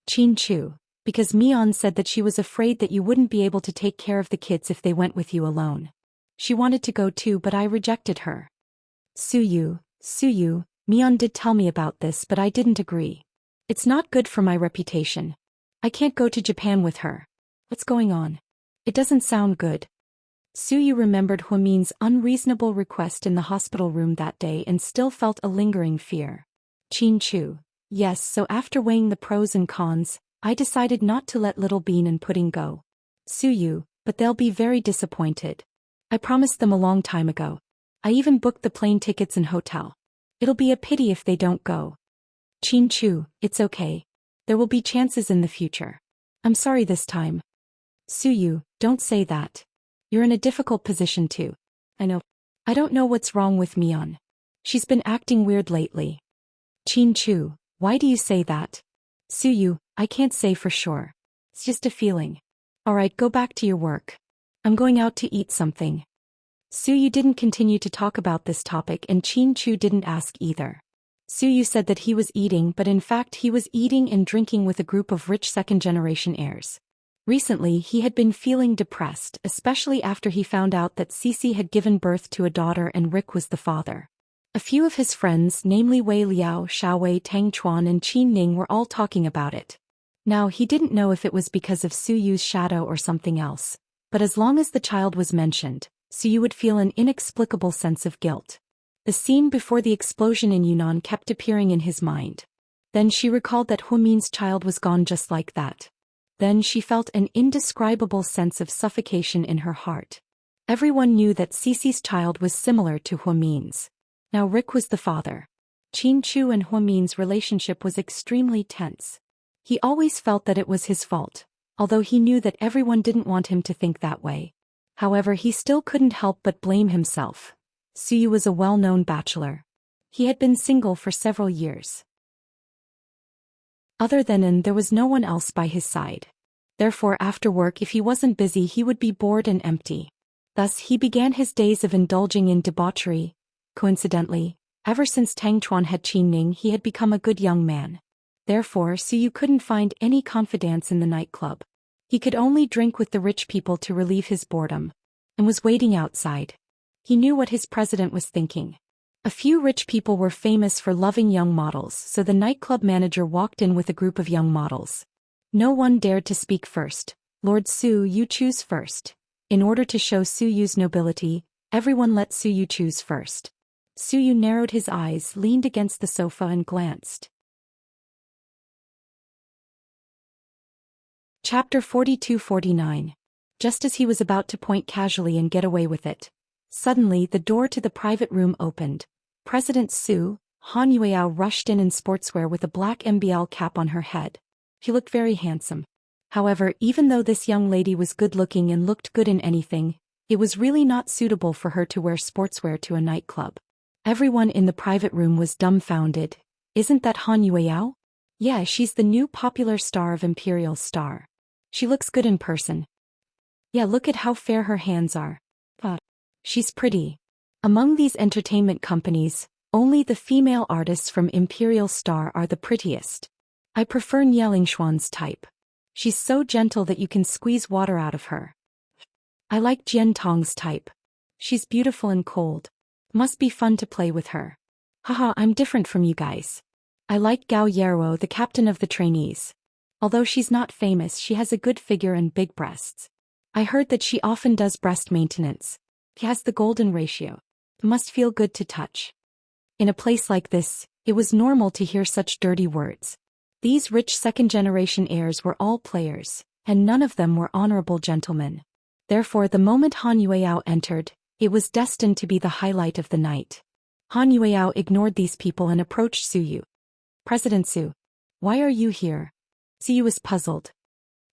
Chin-Chu, because Mion said that she was afraid that you wouldn't be able to take care of the kids if they went with you alone. She wanted to go too, but I rejected her. Suyu, Mion did tell me about this, but I didn't agree. It's not good for my reputation. I can't go to Japan with her. What's going on? It doesn't sound good. Suyu remembered Huamin's unreasonable request in the hospital room that day and still felt a lingering fear. Chin-Chu, yes, so after weighing the pros and cons, I decided not to let Little Bean and Pudding go. Suyu, but they'll be very disappointed. I promised them a long time ago. I even booked the plane tickets and hotel. It'll be a pity if they don't go. Chin-Chu, it's okay. There will be chances in the future. I'm sorry this time. Suyu, don't say that. You're in a difficult position too. I know. I don't know what's wrong with Mion. She's been acting weird lately. Chin-Chu, why do you say that? Suyu, I can't say for sure. It's just a feeling. Alright, go back to your work. I'm going out to eat something. Suyu didn't continue to talk about this topic and Chin-Chu didn't ask either. Suyu said that he was eating, but in fact he was eating and drinking with a group of rich second-generation heirs. Recently he had been feeling depressed, especially after he found out that Cece had given birth to a daughter and Rick was the father. A few of his friends, namely Wei Liao, Xiaowei, Tang Chuan and Qin Ning, were all talking about it. Now he didn't know if it was because of Suyu's shadow or something else, but as long as the child was mentioned, Suyu would feel an inexplicable sense of guilt. The scene before the explosion in Yunnan kept appearing in his mind. Then she recalled that Huamin's child was gone just like that. Then she felt an indescribable sense of suffocation in her heart. Everyone knew that Cece's child was similar to Huamin's. Now Rick was the father. Chin-Chu and Huamin's relationship was extremely tense. He always felt that it was his fault, although he knew that everyone didn't want him to think that way. However, he still couldn't help but blame himself. Suyu was a well-known bachelor. He had been single for several years. Other than An, there was no one else by his side. Therefore, after work, if he wasn't busy, he would be bored and empty. Thus, he began his days of indulging in debauchery. Coincidentally, ever since Tang Chuan had Qin Ning, he had become a good young man. Therefore, Suyu couldn't find any confidants in the nightclub. He could only drink with the rich people to relieve his boredom. and was waiting outside. He knew what his president was thinking. A few rich people were famous for loving young models, so the nightclub manager walked in with a group of young models. No one dared to speak first. Lord Su Yu, choose first. In order to show Su Yu's nobility, everyone let Su Yu choose first. Su Yu narrowed his eyes, leaned against the sofa and glanced. Chapter 42-49. Just as he was about to point casually and get away with it, suddenly the door to the private room opened. President Su, Han Yueyao, rushed in sportswear with a black MBL cap on her head. She looked very handsome. However, even though this young lady was good-looking and looked good in anything, it was really not suitable for her to wear sportswear to a nightclub. Everyone in the private room was dumbfounded. Isn't that Han Yueyao? Yeah, she's the new popular star of Imperial Star. She looks good in person. Yeah, look at how fair her hands are. She's pretty. Among these entertainment companies, only the female artists from Imperial Star are the prettiest. I prefer Nielingxuan's type. She's so gentle that you can squeeze water out of her. I like Jian Tong's type. She's beautiful and cold. Must be fun to play with her. Haha, I'm different from you guys. I like Gao Yeruo, the captain of the trainees. Although she's not famous, she has a good figure and big breasts. I heard that she often does breast maintenance. She has the golden ratio. It must feel good to touch. In a place like this, it was normal to hear such dirty words. These rich second-generation heirs were all players, and none of them were honorable gentlemen. Therefore, the moment Han Yueyao entered, it was destined to be the highlight of the night. Han Yueyao ignored these people and approached Su Yu. President Su, why are you here? Su Yu was puzzled.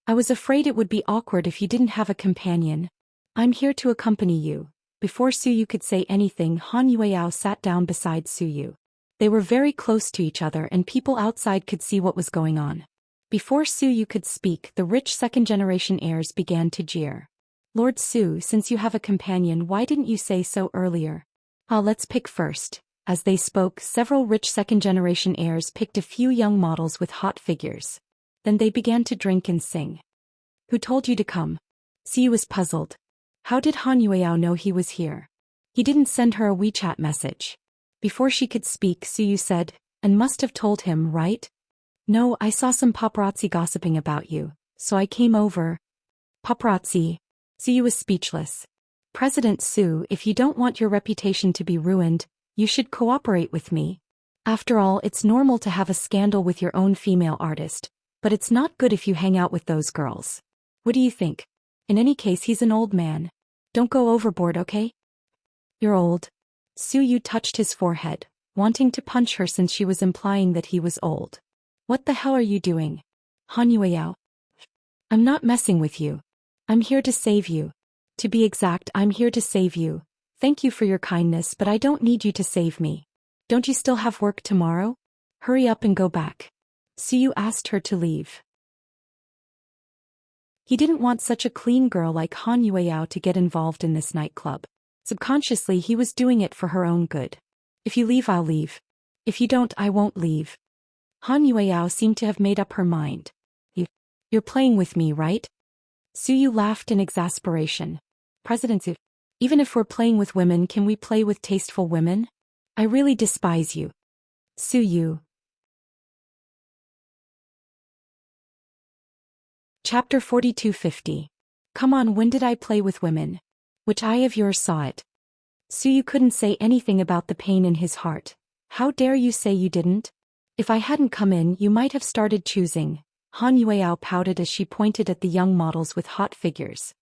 I was afraid it would be awkward if you didn't have a companion. I'm here to accompany you. Before Su Yu could say anything, Han Yueyao sat down beside Su Yu. They were very close to each other and people outside could see what was going on. Before Su Yu could speak, the rich second-generation heirs began to jeer. Lord Su, since you have a companion, why didn't you say so earlier? Let's pick first. As they spoke, several rich second-generation heirs picked a few young models with hot figures. Then they began to drink and sing. Who told you to come? Su Yu was puzzled. How did Han Yueyao know he was here? He didn't send her a WeChat message. Before she could speak, Su Yu said, and must have told him, right? No, I saw some paparazzi gossiping about you, so I came over. Paparazzi? Su Yu was speechless. President Su, if you don't want your reputation to be ruined, you should cooperate with me. After all, it's normal to have a scandal with your own female artist, but it's not good if you hang out with those girls. What do you think? In any case, he's an old man. Don't go overboard, okay? You're old. Su Yu touched his forehead, wanting to punch her since she was implying that he was old. What the hell are you doing? Han Yueyao. I'm not messing with you. I'm here to save you. To be exact, I'm here to save you. Thank you for your kindness, but I don't need you to save me. Don't you still have work tomorrow? Hurry up and go back. Su Yu asked her to leave. He didn't want such a clean girl like Han Yueyao to get involved in this nightclub. Subconsciously, he was doing it for her own good. If you leave, I'll leave. If you don't, I won't leave. Han Yueyao seemed to have made up her mind. You're playing with me, right? Su Yu laughed in exasperation. President Su, even if we're playing with women, can we play with tasteful women? I really despise you. Su Yu. Chapter 42-50. Come on, when did I play with women? Which eye of yours saw it? Su Yu couldn't say anything about the pain in his heart. How dare you say you didn't? If I hadn't come in, you might have started choosing. Han Yueyao pouted as she pointed at the young models with hot figures.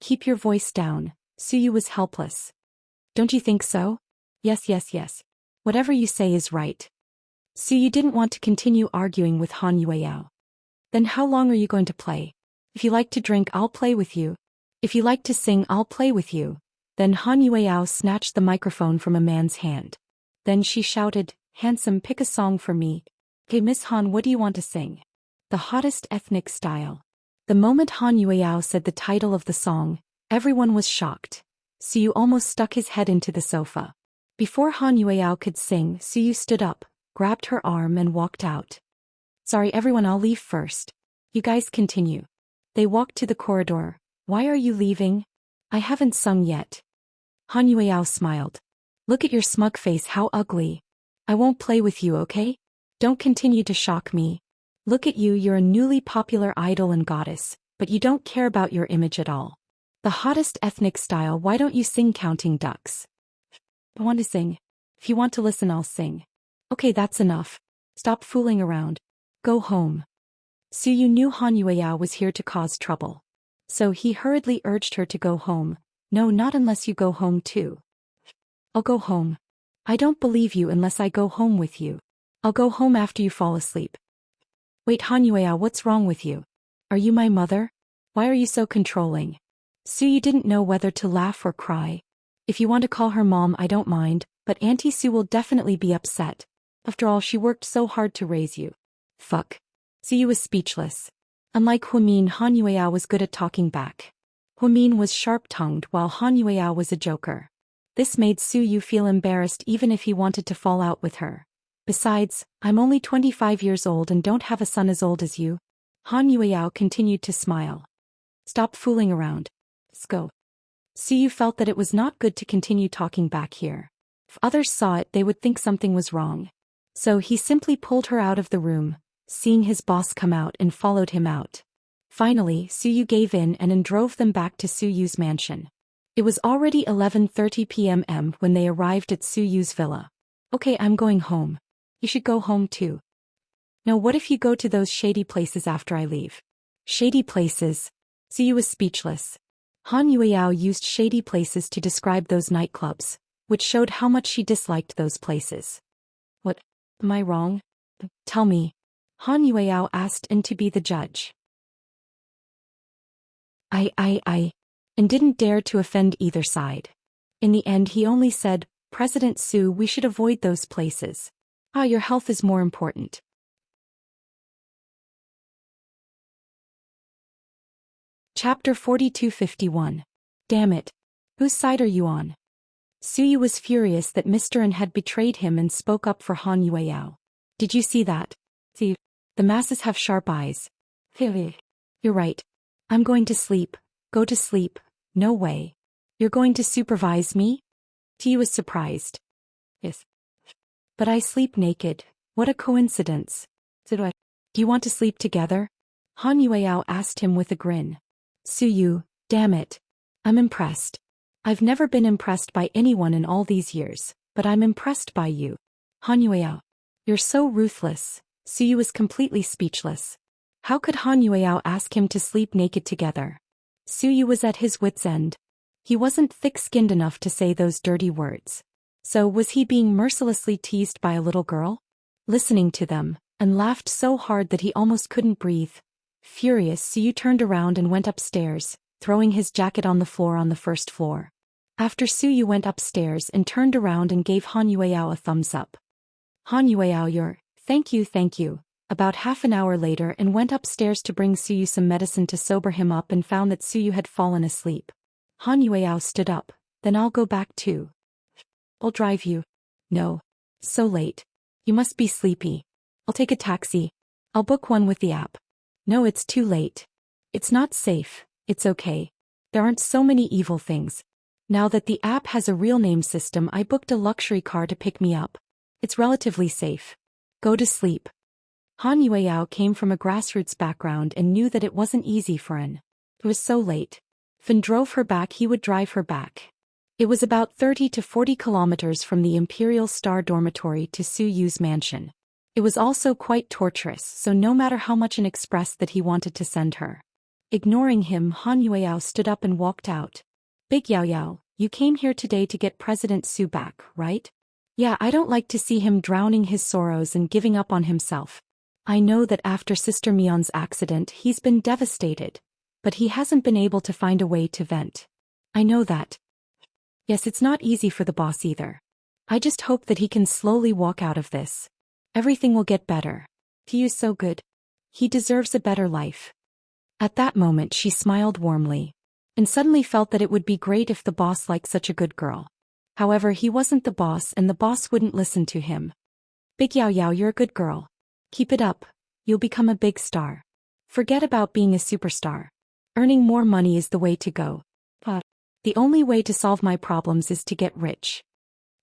Keep your voice down. Su Yu was helpless. Don't you think so? Yes. Whatever you say is right. Su Yu didn't want to continue arguing with Han Yueyao. Then how long are you going to play? If you like to drink, I'll play with you. If you like to sing, I'll play with you. Then Han Yueyao snatched the microphone from a man's hand. Then she shouted, Handsome, pick a song for me. Okay, Miss Han, what do you want to sing? The hottest ethnic style. The moment Han Yueyao said the title of the song, everyone was shocked. Su Yu almost stuck his head into the sofa. Before Han Yueyao could sing, Su Yu stood up, grabbed her arm and walked out. Sorry everyone, I'll leave first. You guys continue. They walked to the corridor. Why are you leaving? I haven't sung yet. Han Yueyao smiled. Look at your smug face, how ugly. I won't play with you, okay? Don't continue to shock me. Look at you, you're a newly popular idol and goddess, but you don't care about your image at all. The hottest ethnic style, why don't you sing Counting Ducks? I want to sing. If you want to listen, I'll sing. Okay, that's enough. Stop fooling around. Go home. Suyu knew Han Yueyao was here to cause trouble. So he hurriedly urged her to go home. No, not unless you go home too. I'll go home. I don't believe you unless I go home with you. I'll go home after you fall asleep. Wait, Han Yueyao, what's wrong with you? Are you my mother? Why are you so controlling? Suyu didn't know whether to laugh or cry. If you want to call her mom, I don't mind, but Auntie Sue will definitely be upset. After all, she worked so hard to raise you. Fuck. Suyu was speechless. Unlike Huimin, Han Yueyao was good at talking back. Huimin was sharp-tongued while Han Yueyao was a joker. This made Suyu feel embarrassed even if he wanted to fall out with her. Besides, I'm only 25 years old and don't have a son as old as you. Han Yueyao continued to smile. Stop fooling around. Let's go. Suyu felt that it was not good to continue talking back here. If others saw it, they would think something was wrong. So he simply pulled her out of the room, seeing his boss come out, and followed him out. Finally, Suyu gave in and drove them back to Suyu's mansion. It was already 11:30 p.m. when they arrived at Suyu's villa. Okay, I'm going home. You should go home too. Now what if you go to those shady places after I leave? Shady places? Suyu was speechless. Han Yueyao used shady places to describe those nightclubs, which showed how much she disliked those places. What? Am I wrong? Tell me. Han Yueyao asked in to be the judge. And didn't dare to offend either side. In the end he only said, President Su, we should avoid those places. Your health is more important. Chapter 4251. Damn it. Whose side are you on? Suyu was furious that Mr. N had betrayed him and spoke up for Han Yueyao. Did you see that? See, the masses have sharp eyes. You're right. I'm going to sleep. Go to sleep. No way. You're going to supervise me? T was surprised. Yes. But I sleep naked. What a coincidence. Do you want to sleep together? Han Yueyao asked him with a grin. Suyu, damn it. I'm impressed. I've never been impressed by anyone in all these years, but I'm impressed by you. Han Yueyao. You're so ruthless. Suyu was completely speechless. How could Han Yueyao ask him to sleep naked together? Suyu was at his wits' end. He wasn't thick-skinned enough to say those dirty words. So was he being mercilessly teased by a little girl? Listening to them, and laughed so hard that he almost couldn't breathe. Furious, Suyu turned around and went upstairs, throwing his jacket on the floor on the first floor. After Suyu went upstairs and turned around and gave Han Yueyao a thumbs up. Han Yueyao, thank you. About half an hour later and went upstairs to bring Suyu some medicine to sober him up and found that Suyu had fallen asleep. Han Yueyao stood up. Then I'll go back too. I'll drive you. No. So late. You must be sleepy. I'll take a taxi. I'll book one with the app. No, it's too late. It's not safe. It's okay. There aren't so many evil things. Now that the app has a real name system, I booked a luxury car to pick me up. It's relatively safe. Go to sleep. Han Yueyao came from a grassroots background and knew that it wasn't easy for An. It was so late. If An drove her back, he would drive her back. It was about 30 to 40 kilometers from the Imperial Star Dormitory to Suyu's mansion. It was also quite torturous, so no matter how much An expressed that he wanted to send her. Ignoring him, Han Yueyao stood up and walked out. Big Yao Yao, you came here today to get President Su back, right? Yeah, I don't like to see him drowning his sorrows and giving up on himself. I know that after Sister Mion's accident he's been devastated, but he hasn't been able to find a way to vent. I know that. Yes, it's not easy for the boss either. I just hope that he can slowly walk out of this. Everything will get better. He is so good. He deserves a better life. At that moment she smiled warmly, and suddenly felt that it would be great if the boss liked such a good girl. However, he wasn't the boss and the boss wouldn't listen to him. Big Yao Yao, you're a good girl. Keep it up. You'll become a big star. Forget about being a superstar. Earning more money is the way to go. The only way to solve my problems is to get rich.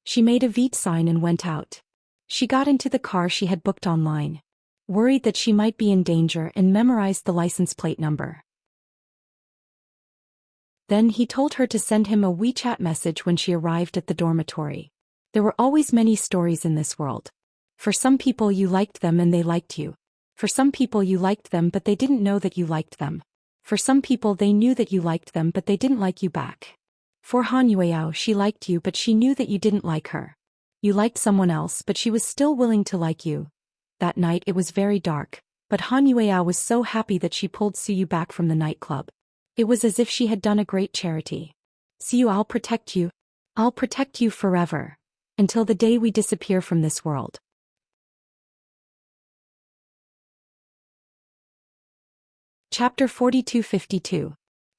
She made a veet sign and went out. She got into the car she had booked online, worried that she might be in danger, and memorized the license plate number. Then he told her to send him a WeChat message when she arrived at the dormitory. There were always many stories in this world. For some people you liked them and they liked you. For some people you liked them but they didn't know that you liked them. For some people they knew that you liked them but they didn't like you back. For Han Yueyao, she liked you but she knew that you didn't like her. You liked someone else but she was still willing to like you. That night it was very dark, but Han Yueyao was so happy that she pulled Suyu back from the nightclub. It was as if she had done a great charity. Suyu, I'll protect you. I'll protect you forever. Until the day we disappear from this world. Chapter 42-52.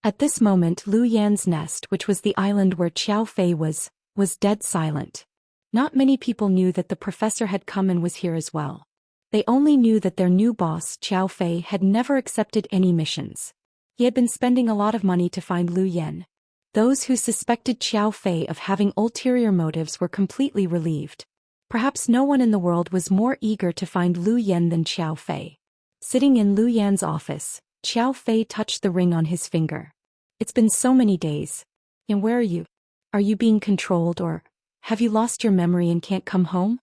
At this moment Lu Yan's nest, which was the island where Qiao Fei was dead silent. Not many people knew that the professor had come and was here as well. They only knew that their new boss, Qiao Fei, had never accepted any missions. He had been spending a lot of money to find Lu Yan. Those who suspected Qiao Fei of having ulterior motives were completely relieved. Perhaps no one in the world was more eager to find Lu Yan than Qiao Fei. Sitting in Lu Yan's office, Qiao Fei touched the ring on his finger. It's been so many days. And where are you? Are you being controlled, or have you lost your memory and can't come home?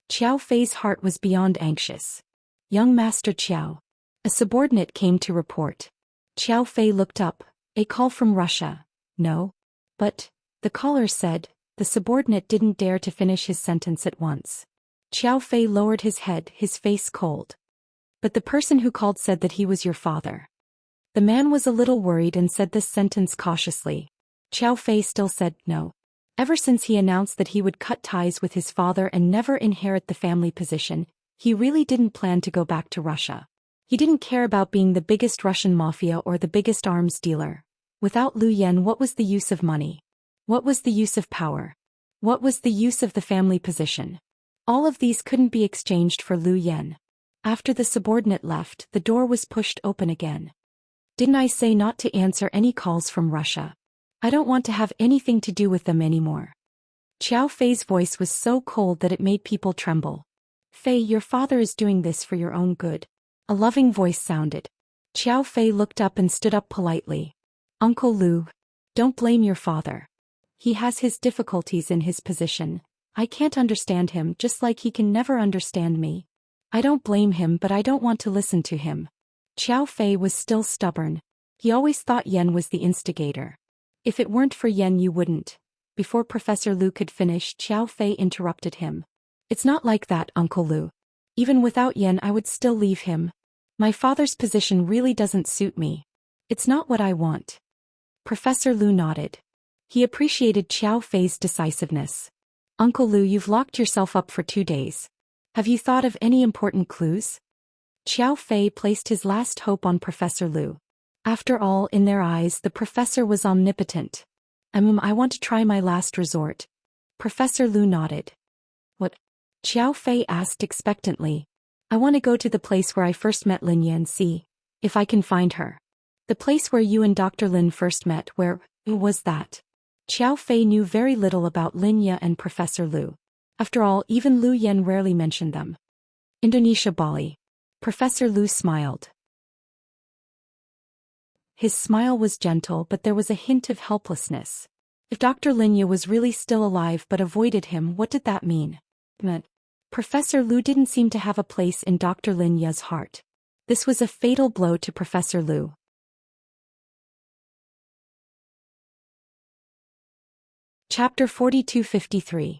Qiao Fei's heart was beyond anxious. Young Master Qiao. A subordinate came to report. Qiao Fei looked up. A call from Russia. No. But, the caller said, the subordinate didn't dare to finish his sentence at once. Qiao Fei lowered his head, his face cold. But the person who called said that he was your father. The man was a little worried and said this sentence cautiously. Qiao Fei still said no. Ever since he announced that he would cut ties with his father and never inherit the family position, he really didn't plan to go back to Russia. He didn't care about being the biggest Russian mafia or the biggest arms dealer. Without Lu Yan, what was the use of money? What was the use of power? What was the use of the family position? All of these couldn't be exchanged for Lu Yan. After the subordinate left, the door was pushed open again. Didn't I say not to answer any calls from Russia? I don't want to have anything to do with them anymore. Qiao Fei's voice was so cold that it made people tremble. Fei, your father is doing this for your own good. A loving voice sounded. Qiao Fei looked up and stood up politely. Uncle Lu, don't blame your father. He has his difficulties in his position. I can't understand him just like he can never understand me. I don't blame him, but I don't want to listen to him. Qiao Fei was still stubborn. He always thought Yen was the instigator. If it weren't for Yen you wouldn't. Before Professor Lu could finish, Qiao Fei interrupted him. It's not like that, Uncle Lu. Even without Yen I would still leave him. My father's position really doesn't suit me. It's not what I want. Professor Lu nodded. He appreciated Qiao Fei's decisiveness. Uncle Lu, you've locked yourself up for 2 days. Have you thought of any important clues? Qiao Fei placed his last hope on Professor Lu. After all, in their eyes, the professor was omnipotent. I want to try my last resort. Professor Lu nodded. What? Qiao Fei asked expectantly. I want to go to the place where I first met Linya and see if I can find her. The place where you and Dr. Lin first met, where was that? Qiao Fei knew very little about Linya and Professor Lu. After all, even Lu Yan rarely mentioned them. Indonesia, Bali. Professor Lu smiled. His smile was gentle, but there was a hint of helplessness. If Dr. Linya was really still alive but avoided him, what did that mean? Professor Lu didn't seem to have a place in Dr. Linya's heart. This was a fatal blow to Professor Lu. Chapter 42-53.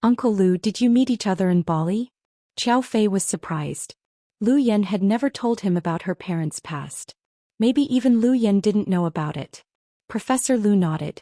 Uncle Lu, did you meet each other in Bali? Qiao Fei was surprised. Lu Yan had never told him about her parents' past. Maybe even Lu Yan didn't know about it. Professor Lu nodded.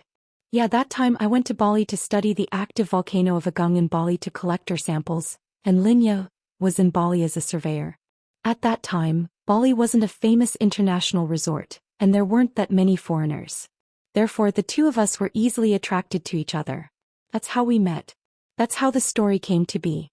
Yeah, that time I went to Bali to study the active volcano of Agung in Bali to collect our samples, and Linya was in Bali as a surveyor. At that time, Bali wasn't a famous international resort, and there weren't that many foreigners. Therefore, the two of us were easily attracted to each other. That's how we met. That's how the story came to be.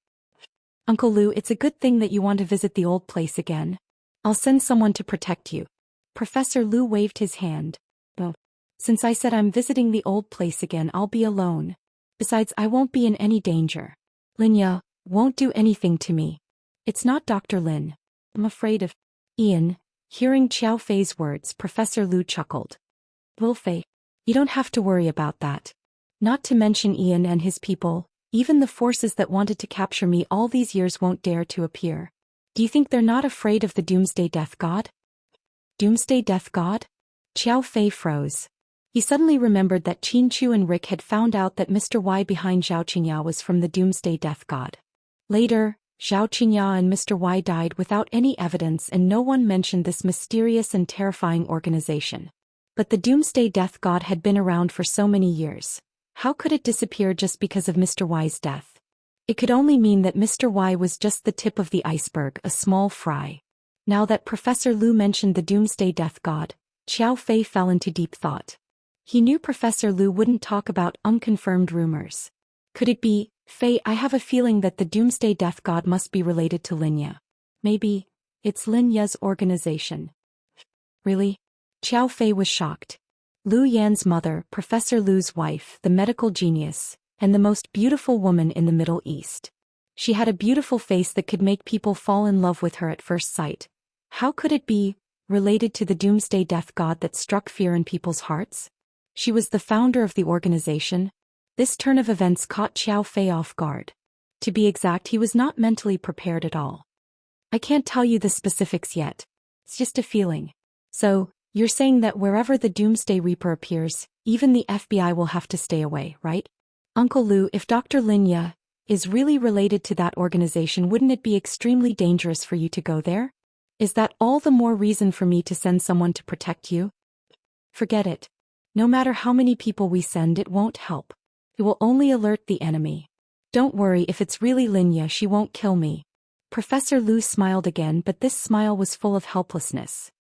Uncle Lu, it's a good thing that you want to visit the old place again. I'll send someone to protect you. Professor Lu waved his hand. Oh. Since I said I'm visiting the old place again, I'll be alone. Besides, I won't be in any danger. Linya won't do anything to me. It's not Dr. Lin. I'm afraid of Ian. Hearing Qiao Fei's words, Professor Lu chuckled. Will Fei, you don't have to worry about that. Not to mention Ian and his people, even the forces that wanted to capture me all these years won't dare to appear. Do you think they're not afraid of the Doomsday Death God? Doomsday Death God? Qiao Fei froze. He suddenly remembered that Qin Chu and Rick had found out that Mr. Y behind Zhao Qingya was from the Doomsday Death God. Later, Zhao Qingya and Mr. Y died without any evidence, and no one mentioned this mysterious and terrifying organization. But the Doomsday Death God had been around for so many years. How could it disappear just because of Mr. Y's death? It could only mean that Mr. Y was just the tip of the iceberg, a small fry. Now that Professor Lu mentioned the Doomsday Death God, Qiao Fei fell into deep thought. He knew Professor Lu wouldn't talk about unconfirmed rumors. Could it be, Fei, I have a feeling that the Doomsday Death God must be related to Linya. Maybe it's Linya's organization. Really? Qiao Fei was shocked. Lu Yan's mother, Professor Lu's wife, the medical genius, and the most beautiful woman in the Middle East. She had a beautiful face that could make people fall in love with her at first sight. How could it be related to the Doomsday Death God that struck fear in people's hearts? She was the founder of the organization. This turn of events caught Qiao Fei off guard. To be exact, he was not mentally prepared at all. I can't tell you the specifics yet. It's just a feeling. So, you're saying that wherever the Doomsday Reaper appears, even the FBI will have to stay away, right? Uncle Lu, if Dr. Linya is really related to that organization, wouldn't it be extremely dangerous for you to go there? Is that all the more reason for me to send someone to protect you? Forget it. No matter how many people we send, it won't help. It will only alert the enemy. Don't worry, if it's really Linya, she won't kill me. Professor Lu smiled again, but this smile was full of helplessness.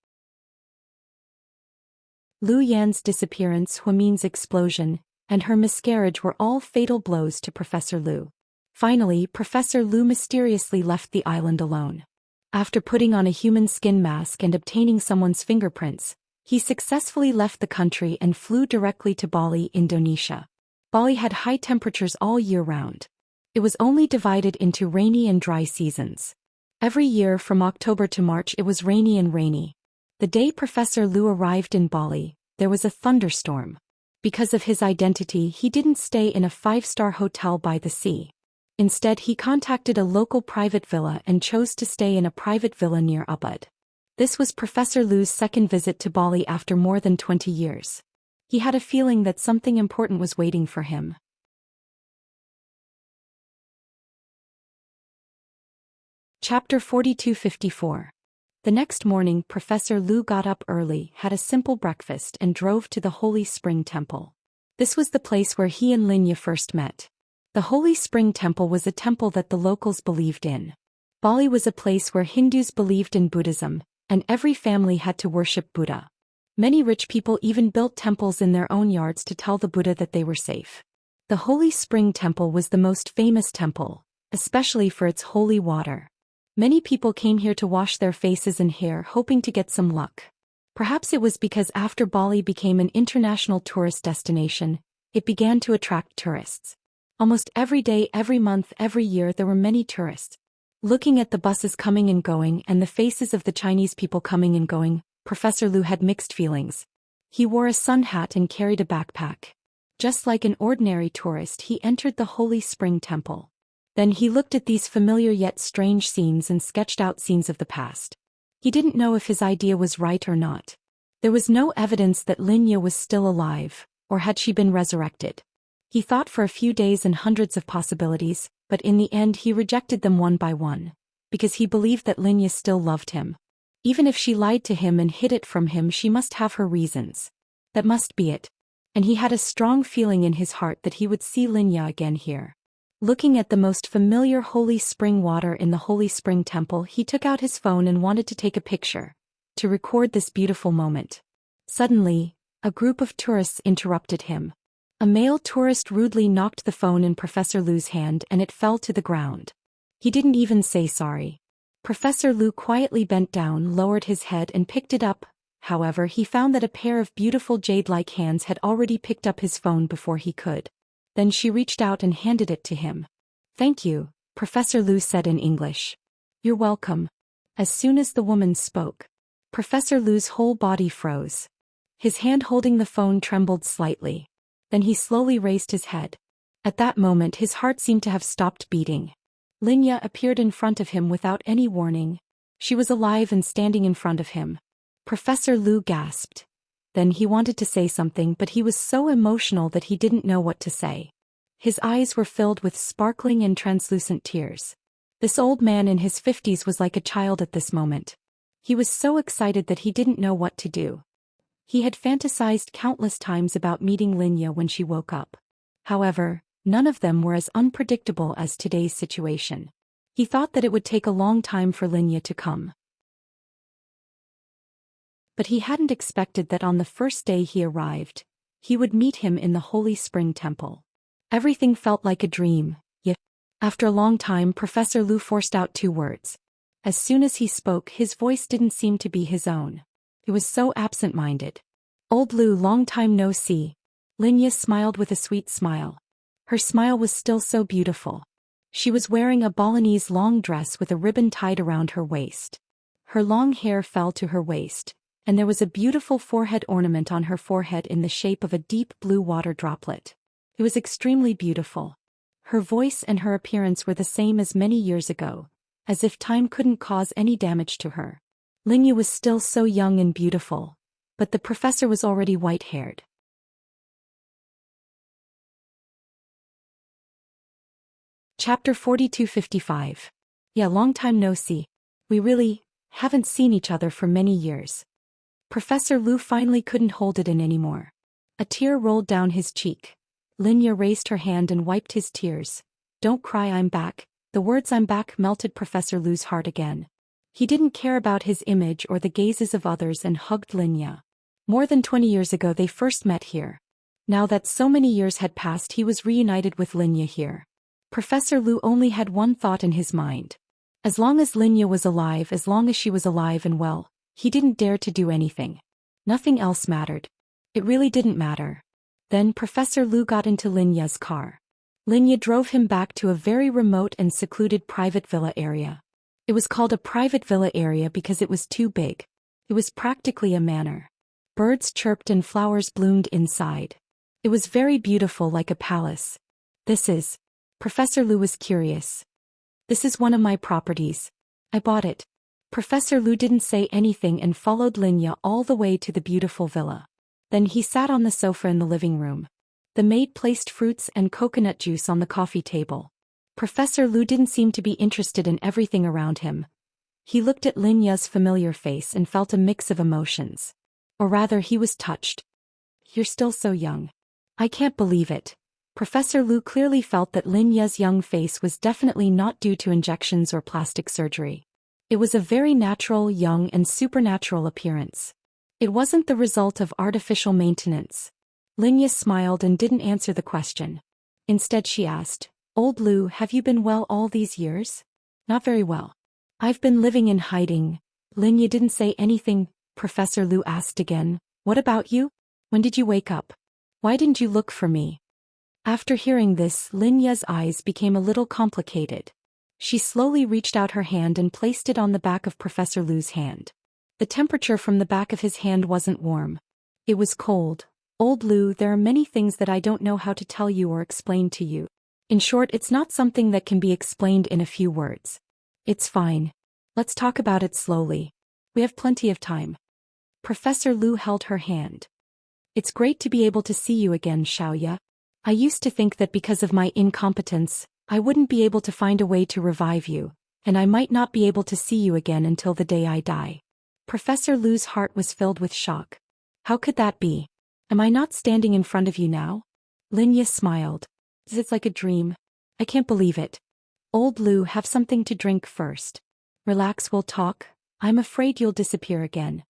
Lu Yan's disappearance, Huamin's explosion, and her miscarriage were all fatal blows to Professor Lu. Finally, Professor Lu mysteriously left the island alone. After putting on a human skin mask and obtaining someone's fingerprints, he successfully left the country and flew directly to Bali, Indonesia. Bali had high temperatures all year round. It was only divided into rainy and dry seasons. Every year from October to March it was rainy and rainy. The day Professor Lu arrived in Bali, there was a thunderstorm. Because of his identity, he didn't stay in a 5-star hotel by the sea. Instead, he contacted a local private villa and chose to stay in a private villa near Ubud. This was Professor Lu's second visit to Bali after more than 20 years. He had a feeling that something important was waiting for him. Chapter 4254. The next morning, Professor Lu got up early, had a simple breakfast, and drove to the Holy Spring Temple. This was the place where he and Linya first met. The Holy Spring Temple was a temple that the locals believed in. Bali was a place where Hindus believed in Buddhism, and every family had to worship Buddha. Many rich people even built temples in their own yards to tell the Buddha that they were safe. The Holy Spring Temple was the most famous temple, especially for its holy water. Many people came here to wash their faces and hair, hoping to get some luck. Perhaps it was because after Bali became an international tourist destination, it began to attract tourists. Almost every day, every month, every year there were many tourists. Looking at the buses coming and going and the faces of the Chinese people coming and going, Professor Lu had mixed feelings. He wore a sun hat and carried a backpack. Just like an ordinary tourist, he entered the Holy Spring Temple. Then he looked at these familiar yet strange scenes and sketched out scenes of the past. He didn't know if his idea was right or not. There was no evidence that Linya was still alive, or had she been resurrected. He thought for a few days and hundreds of possibilities, but in the end he rejected them one by one, because he believed that Linya still loved him. Even if she lied to him and hid it from him, she must have her reasons. That must be it. And he had a strong feeling in his heart that he would see Linya again here. Looking at the most familiar holy spring water in the Holy Spring Temple, he took out his phone and wanted to take a picture, to record this beautiful moment. Suddenly, a group of tourists interrupted him. A male tourist rudely knocked the phone in Professor Lu's hand and it fell to the ground. He didn't even say sorry. Professor Lu quietly bent down, lowered his head and picked it up, However, he found that a pair of beautiful jade-like hands had already picked up his phone before he could. Then she reached out and handed it to him. "Thank you," Professor Lu said in English. "You're welcome." As soon as the woman spoke, Professor Lu's whole body froze. His hand holding the phone trembled slightly. Then he slowly raised his head. At that moment his heart seemed to have stopped beating. Linya appeared in front of him without any warning. She was alive and standing in front of him. Professor Lu gasped. Then he wanted to say something, but he was so emotional that he didn't know what to say. His eyes were filled with sparkling and translucent tears. This old man in his 50s was like a child at this moment. He was so excited that he didn't know what to do. He had fantasized countless times about meeting Linya when she woke up. However, none of them were as unpredictable as today's situation. He thought that it would take a long time for Linya to come. But he hadn't expected that on the first day he arrived, he would meet him in the Holy Spring Temple. Everything felt like a dream, yet. After a long time, Professor Lu forced out 2 words. As soon as he spoke, his voice didn't seem to be his own. It was so absent-minded. "Old Lu, long time no see." Linya smiled with a sweet smile. Her smile was still so beautiful. She was wearing a Balinese long dress with a ribbon tied around her waist. Her long hair fell to her waist, and there was a beautiful forehead ornament on her forehead in the shape of a deep blue water droplet. It was extremely beautiful. Her voice and her appearance were the same as many years ago, as if time couldn't cause any damage to her. Linya was still so young and beautiful, but the professor was already white-haired. Chapter 4255. Yeah, long time no see. We really haven't seen each other for many years. Professor Lu finally couldn't hold it in anymore. A tear rolled down his cheek. Linya raised her hand and wiped his tears. "Don't cry, I'm back." The words "I'm back" melted Professor Lu's heart again. He didn't care about his image or the gazes of others and hugged Linya. More than 20 years ago they first met here. Now that so many years had passed, he was reunited with Linya here. Professor Lu only had one thought in his mind. As long as Linya was alive, as long as she was alive and well, he didn't dare to do anything. Nothing else mattered. It really didn't matter. Then Professor Lu got into Linya's car. Linya drove him back to a very remote and secluded private villa area. It was called a private villa area because it was too big. It was practically a manor. Birds chirped and flowers bloomed inside. It was very beautiful, like a palace. Professor Lu was curious. "This is one of my properties. I bought it." Professor Lu didn't say anything and followed Linya all the way to the beautiful villa. Then he sat on the sofa in the living room. The maid placed fruits and coconut juice on the coffee table. Professor Lu didn't seem to be interested in everything around him. He looked at Linya's familiar face and felt a mix of emotions. Or rather, he was touched. "You're still so young. I can't believe it." Professor Lu clearly felt that Linya's young face was definitely not due to injections or plastic surgery. It was a very natural, young, and supernatural appearance. It wasn't the result of artificial maintenance. Linya smiled and didn't answer the question. Instead she asked, "Old Lu, have you been well all these years?" "Not very well. I've been living in hiding." Linya didn't say anything. Professor Lu asked again, "What about you? When did you wake up? Why didn't you look for me?" After hearing this, Linya's eyes became a little complicated. She slowly reached out her hand and placed it on the back of Professor Lu's hand. The temperature from the back of his hand wasn't warm. It was cold. "Old Lu, there are many things that I don't know how to tell you or explain to you. In short, it's not something that can be explained in a few words." "It's fine. Let's talk about it slowly. We have plenty of time." Professor Lu held her hand. "It's great to be able to see you again, Xiaoya. I used to think that because of my incompetence, I wouldn't be able to find a way to revive you, and I might not be able to see you again until the day I die." Professor Lu's heart was filled with shock. "How could that be? Am I not standing in front of you now?" Linya smiled. "It's like a dream. I can't believe it." "Old Lu, have something to drink first. Relax, we'll talk. I'm afraid you'll disappear again."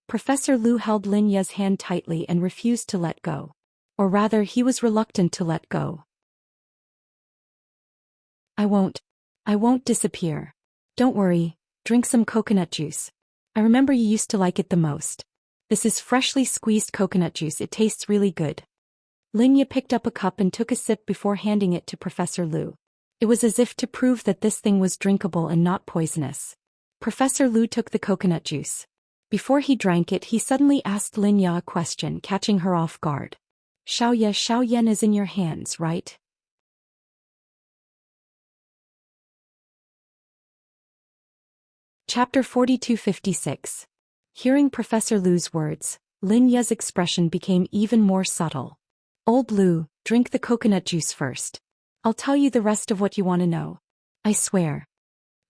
Professor Lu held Linya's hand tightly and refused to let go. Or rather, he was reluctant to let go. I won't disappear. Don't worry, drink some coconut juice. I remember you used to like it the most." This is freshly squeezed coconut juice. It tastes really good. Linya picked up a cup and took a sip before handing it to Professor Lu. It was as if to prove that this thing was drinkable and not poisonous. Professor Lu took the coconut juice. Before he drank it, he suddenly asked Linya a question, catching her off guard. Xiaoyan is in your hands, right? Chapter 4256. Hearing Professor Lu's words, Linya's expression became even more subtle. Old Lu, drink the coconut juice first. I'll tell you the rest of what you want to know. I swear.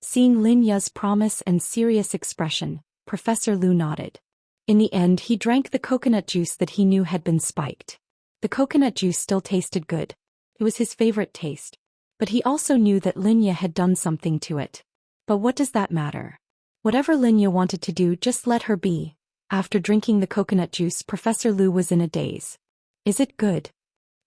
Seeing Linya's promise and serious expression, Professor Lu nodded. In the end, he drank the coconut juice that he knew had been spiked. The coconut juice still tasted good. It was his favorite taste. But he also knew that Linya had done something to it. But what does that matter? Whatever Linya wanted to do, just let her be. After drinking the coconut juice, Professor Lu was in a daze. Is it good?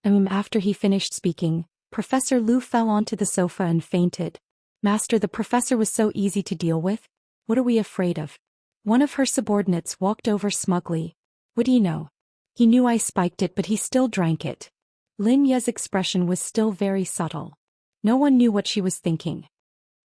After he finished speaking, Professor Lu fell onto the sofa and fainted. Master, the professor was so easy to deal with. What are we afraid of? One of her subordinates walked over smugly. What do you know? He knew I spiked it, but he still drank it. Linya's expression was still very subtle. No one knew what she was thinking.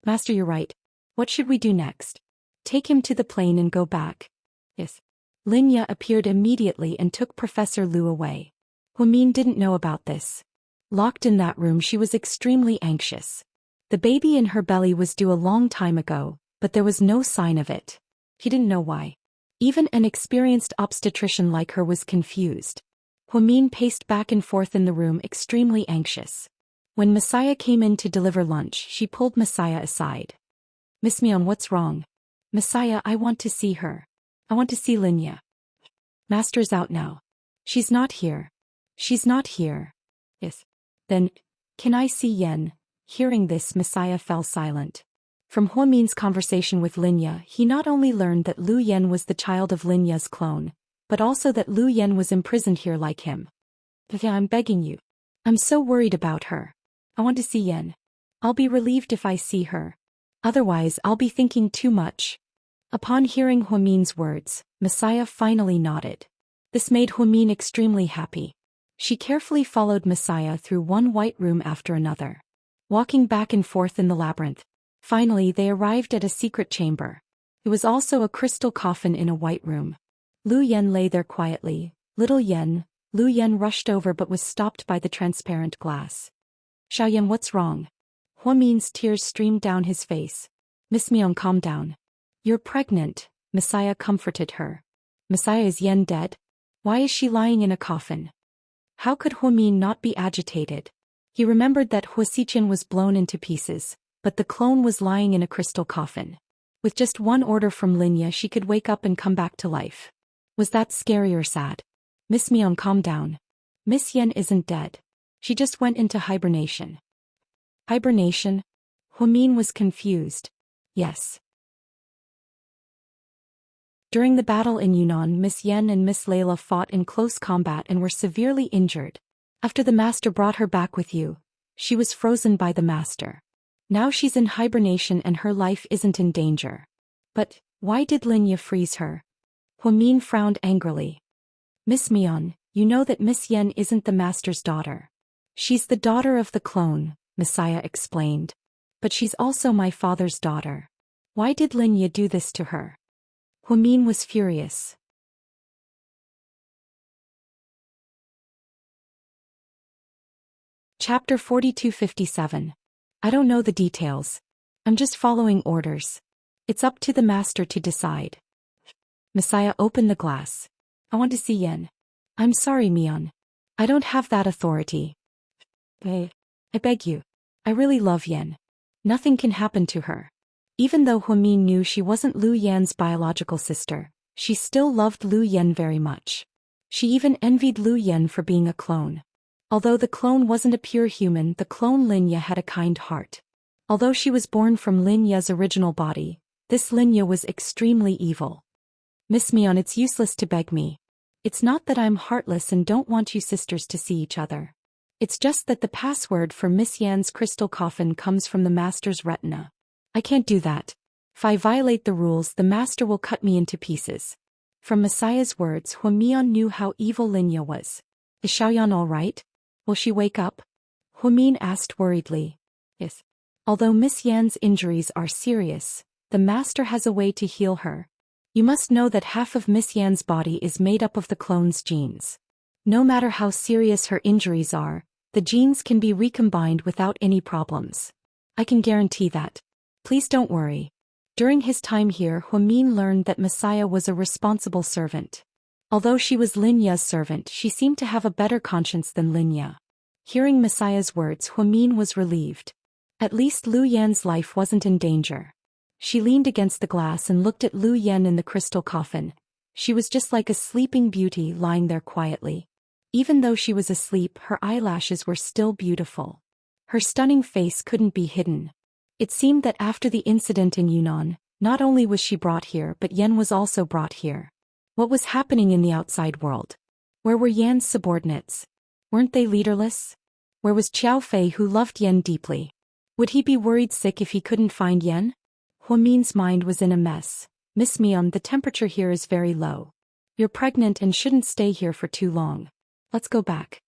Master, you're right. What should we do next? Take him to the plane and go back. Yes. Linya appeared immediately and took Professor Lu away. Huamin didn't know about this. Locked in that room, she was extremely anxious. The baby in her belly was due a long time ago, but there was no sign of it. He didn't know why. Even an experienced obstetrician like her was confused. Huamin paced back and forth in the room, extremely anxious. When Messiah came in to deliver lunch, she pulled Messiah aside. Miss Mion, what's wrong? Messiah, I want to see her. I want to see Linya. Master's out now. She's not here. She's not here. Yes. Then, can I see Yen? Hearing this, Messiah fell silent. From Huamin's conversation with Linya, he not only learned that Lu Yen was the child of Linya's clone, but also that Lu Yen was imprisoned here like him. I'm begging you. I'm so worried about her. I want to see Yen. I'll be relieved if I see her. Otherwise, I'll be thinking too much. Upon hearing Huamin's words, Messiah finally nodded. This made Huamin extremely happy. She carefully followed Messiah through one white room after another, walking back and forth in the labyrinth. Finally, they arrived at a secret chamber. It was also a crystal coffin in a white room. Lu Yen lay there quietly. Little Yen. Lu Yen rushed over but was stopped by the transparent glass. Xiaoyan, what's wrong? Huamin's tears streamed down his face. Miss Mion, calm down. You're pregnant, Messiah comforted her. Messiah, is Yen dead? Why is she lying in a coffin? How could Huamin not be agitated? He remembered that Huasiqian was blown into pieces, but the clone was lying in a crystal coffin. With just one order from Linya, she could wake up and come back to life. Was that scary or sad? Miss Mion, calm down. Miss Yen isn't dead. She just went into hibernation. Hibernation? Huamin was confused. Yes. During the battle in Yunnan, Miss Yen and Miss Layla fought in close combat and were severely injured. After the master brought her back with you, she was frozen by the master. Now she's in hibernation and her life isn't in danger. But, why did Linya freeze her? Huamin frowned angrily. Miss Mion, you know that Miss Yen isn't the master's daughter. She's the daughter of the clone, Messiah explained. But she's also my father's daughter. Why did Linya do this to her? Huamin was furious. Chapter 4257. I don't know the details. I'm just following orders. It's up to the master to decide. Messiah, open the glass. I want to see Yen. I'm sorry, Mion. I don't have that authority. I beg you. I really love Yen. Nothing can happen to her. Even though Huamin knew she wasn't Lu Yan's biological sister, she still loved Lu Yan very much. She even envied Lu Yan for being a clone. Although the clone wasn't a pure human, the clone Linya had a kind heart. Although she was born from Linya's original body, this Linya was extremely evil. Miss Mion, it's useless to beg me. It's not that I'm heartless and don't want you sisters to see each other. It's just that the password for Miss Yan's crystal coffin comes from the master's retina. I can't do that. If I violate the rules, the master will cut me into pieces. From Messiah's words, Huamian knew how evil Linya was. Is Xiaoyan all right? Will she wake up? Huamin asked worriedly. Yes. Although Miss Yan's injuries are serious, the master has a way to heal her. You must know that half of Miss Yan's body is made up of the clone's genes. No matter how serious her injuries are, the genes can be recombined without any problems. I can guarantee that. Please don't worry. During his time here, Huamin learned that Messiah was a responsible servant. Although she was Linya's servant, she seemed to have a better conscience than Linya. Hearing Messiah's words, Huamin was relieved. At least Lu Yan's life wasn't in danger. She leaned against the glass and looked at Lu Yan in the crystal coffin. She was just like a sleeping beauty lying there quietly. Even though she was asleep, her eyelashes were still beautiful. Her stunning face couldn't be hidden. It seemed that after the incident in Yunnan, not only was she brought here but Yan was also brought here. What was happening in the outside world? Where were Yan's subordinates? Weren't they leaderless? Where was Qiao Fei, who loved Yan deeply? Would he be worried sick if he couldn't find Yan? Huamin's mind was in a mess. Miss Mian, the temperature here is very low. You're pregnant and shouldn't stay here for too long. Let's go back.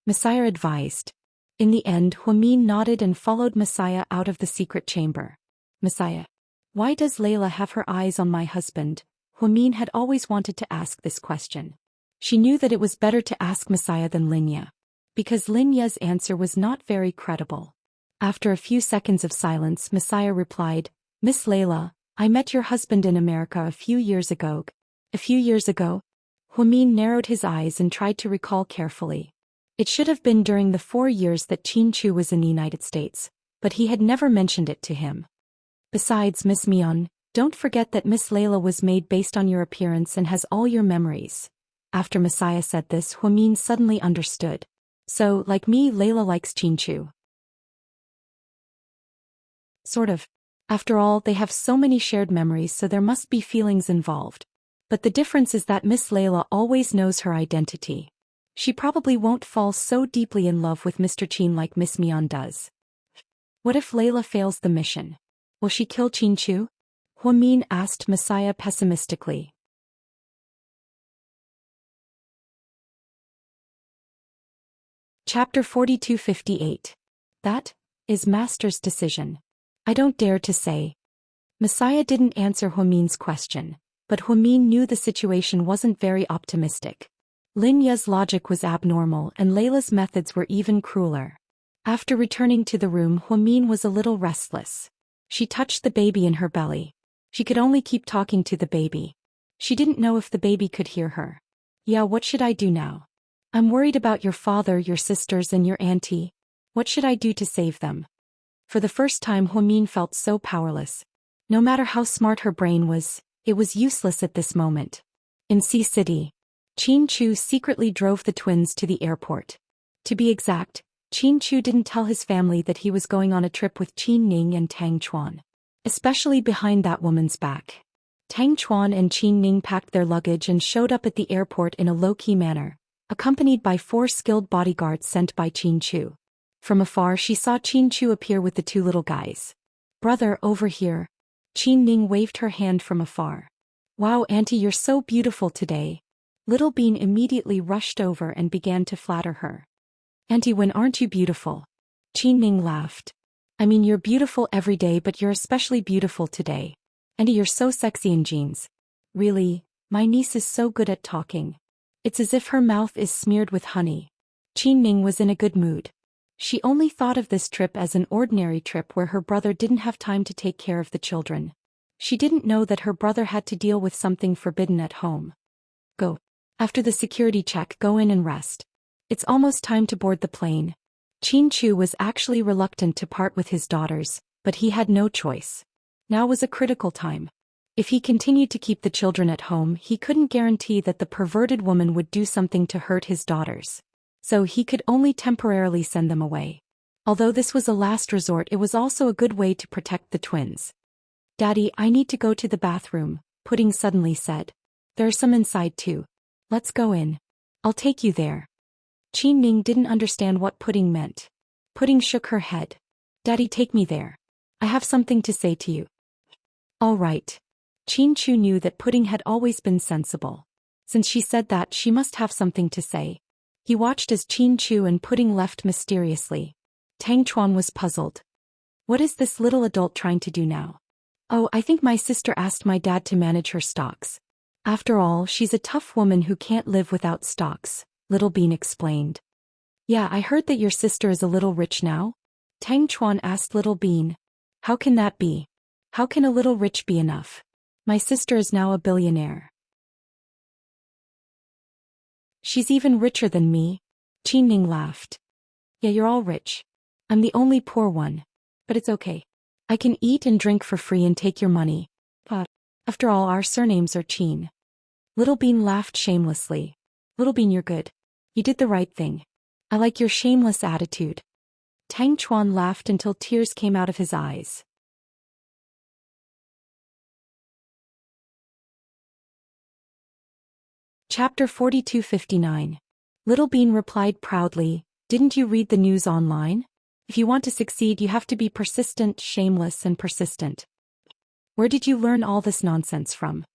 Messiah advised. In the end, Huamin nodded and followed Messiah out of the secret chamber. Messiah. Why does Layla have her eyes on my husband? Huamin had always wanted to ask this question. She knew that it was better to ask Messiah than Linya. Because Linya's answer was not very credible. After a few seconds of silence, Messiah replied, Miss Layla, I met your husband in America a few years ago. A few years ago? Huamin narrowed his eyes and tried to recall carefully. It should have been during the 4 years that Qin Chu was in the United States, but he had never mentioned it to him. Besides, Miss Mian, don't forget that Miss Layla was made based on your appearance and has all your memories. After Messiah said this, Huamin suddenly understood. So, like me, Layla likes Qin Chu. Sort of. After all, they have so many shared memories, so there must be feelings involved. But the difference is that Miss Layla always knows her identity. She probably won't fall so deeply in love with Mr. Qin like Miss Mian does. What if Layla fails the mission? Will she kill Qin Chu? Huamin asked Messiah pessimistically. Chapter 4258. That is Master's decision. I don't dare to say. Messiah didn't answer Huamin's question, but Huamin knew the situation wasn't very optimistic. Linya's logic was abnormal and Layla's methods were even crueler. After returning to the room, Huamin was a little restless. She touched the baby in her belly. She could only keep talking to the baby. She didn't know if the baby could hear her. Yeah, what should I do now? I'm worried about your father, your sisters, and your auntie. What should I do to save them? For the first time, Huamin felt so powerless. No matter how smart her brain was, it was useless at this moment. In Sea City, Qin Chu secretly drove the twins to the airport. To be exact, Qin Chu didn't tell his family that he was going on a trip with Qin Ning and Tang Chuan. Especially behind that woman's back. Tang Chuan and Qin Ning packed their luggage and showed up at the airport in a low-key manner, accompanied by 4 skilled bodyguards sent by Qin Chu. From afar, she saw Qin Chu appear with the 2 little guys. Brother, over here. Qin Ning waved her hand from afar. Wow, Auntie, you're so beautiful today. Little Bean immediately rushed over and began to flatter her. Auntie, when aren't you beautiful? Qin Ning laughed. I mean, you're beautiful every day, but you're especially beautiful today. Auntie, you're so sexy in jeans. Really, my niece is so good at talking. It's as if her mouth is smeared with honey. Qin Ning was in a good mood. She only thought of this trip as an ordinary trip where her brother didn't have time to take care of the children. She didn't know that her brother had to deal with something forbidden at home. Go. After the security check, go in and rest. It's almost time to board the plane. Qin Chu was actually reluctant to part with his daughters, but he had no choice. Now was a critical time. If he continued to keep the children at home, he couldn't guarantee that the perverted woman would do something to hurt his daughters. So he could only temporarily send them away. Although this was a last resort, it was also a good way to protect the twins. Daddy, I need to go to the bathroom, Pudding suddenly said. There are some inside too. Let's go in. I'll take you there. Qin Ning didn't understand what Pudding meant. Pudding shook her head. Daddy, take me there. I have something to say to you. All right. Chin Chu knew that Pudding had always been sensible. Since she said that, she must have something to say. He watched as Chin Chu and Pudding left mysteriously. Tang Chuan was puzzled. What is this little adult trying to do now? Oh, I think my sister asked my dad to manage her stocks. After all, she's a tough woman who can't live without stocks, Little Bean explained. Yeah, I heard that your sister is a little rich now? Tang Chuan asked Little Bean. How can that be? How can a little rich be enough? My sister is now a billionaire. She's even richer than me. Qin Ning laughed. Yeah, you're all rich. I'm the only poor one. But it's okay. I can eat and drink for free and take your money. But, after all, our surnames are Qin. Little Bean laughed shamelessly. Little Bean, you're good. You did the right thing. I like your shameless attitude. Tang Chuan laughed until tears came out of his eyes. Chapter 4259. Little Bean replied proudly, Didn't you read the news online? If you want to succeed, you have to be persistent, shameless, and persistent. Where did you learn all this nonsense from?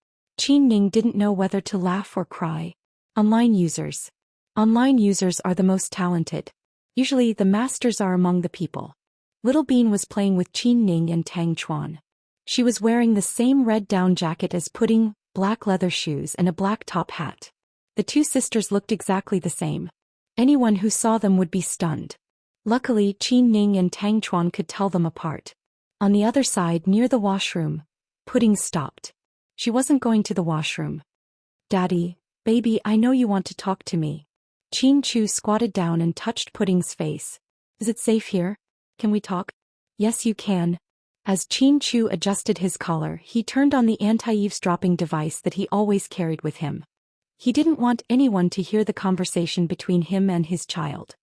Qin Ning didn't know whether to laugh or cry. Online users. Online users are the most talented. Usually, the masters are among the people. Little Bean was playing with Qin Ning and Tang Chuan. She was wearing the same red down jacket as Pudding, black leather shoes, and a black top hat. The two sisters looked exactly the same. Anyone who saw them would be stunned. Luckily, Qin Ning and Tang Chuan could tell them apart. On the other side, near the washroom, Pudding stopped. She wasn't going to the washroom. Daddy, baby, I know you want to talk to me. Qin Chu squatted down and touched Pudding's face. Is it safe here? Can we talk? Yes, you can. As Qin Chu adjusted his collar, he turned on the anti-eavesdropping device that he always carried with him. He didn't want anyone to hear the conversation between him and his child.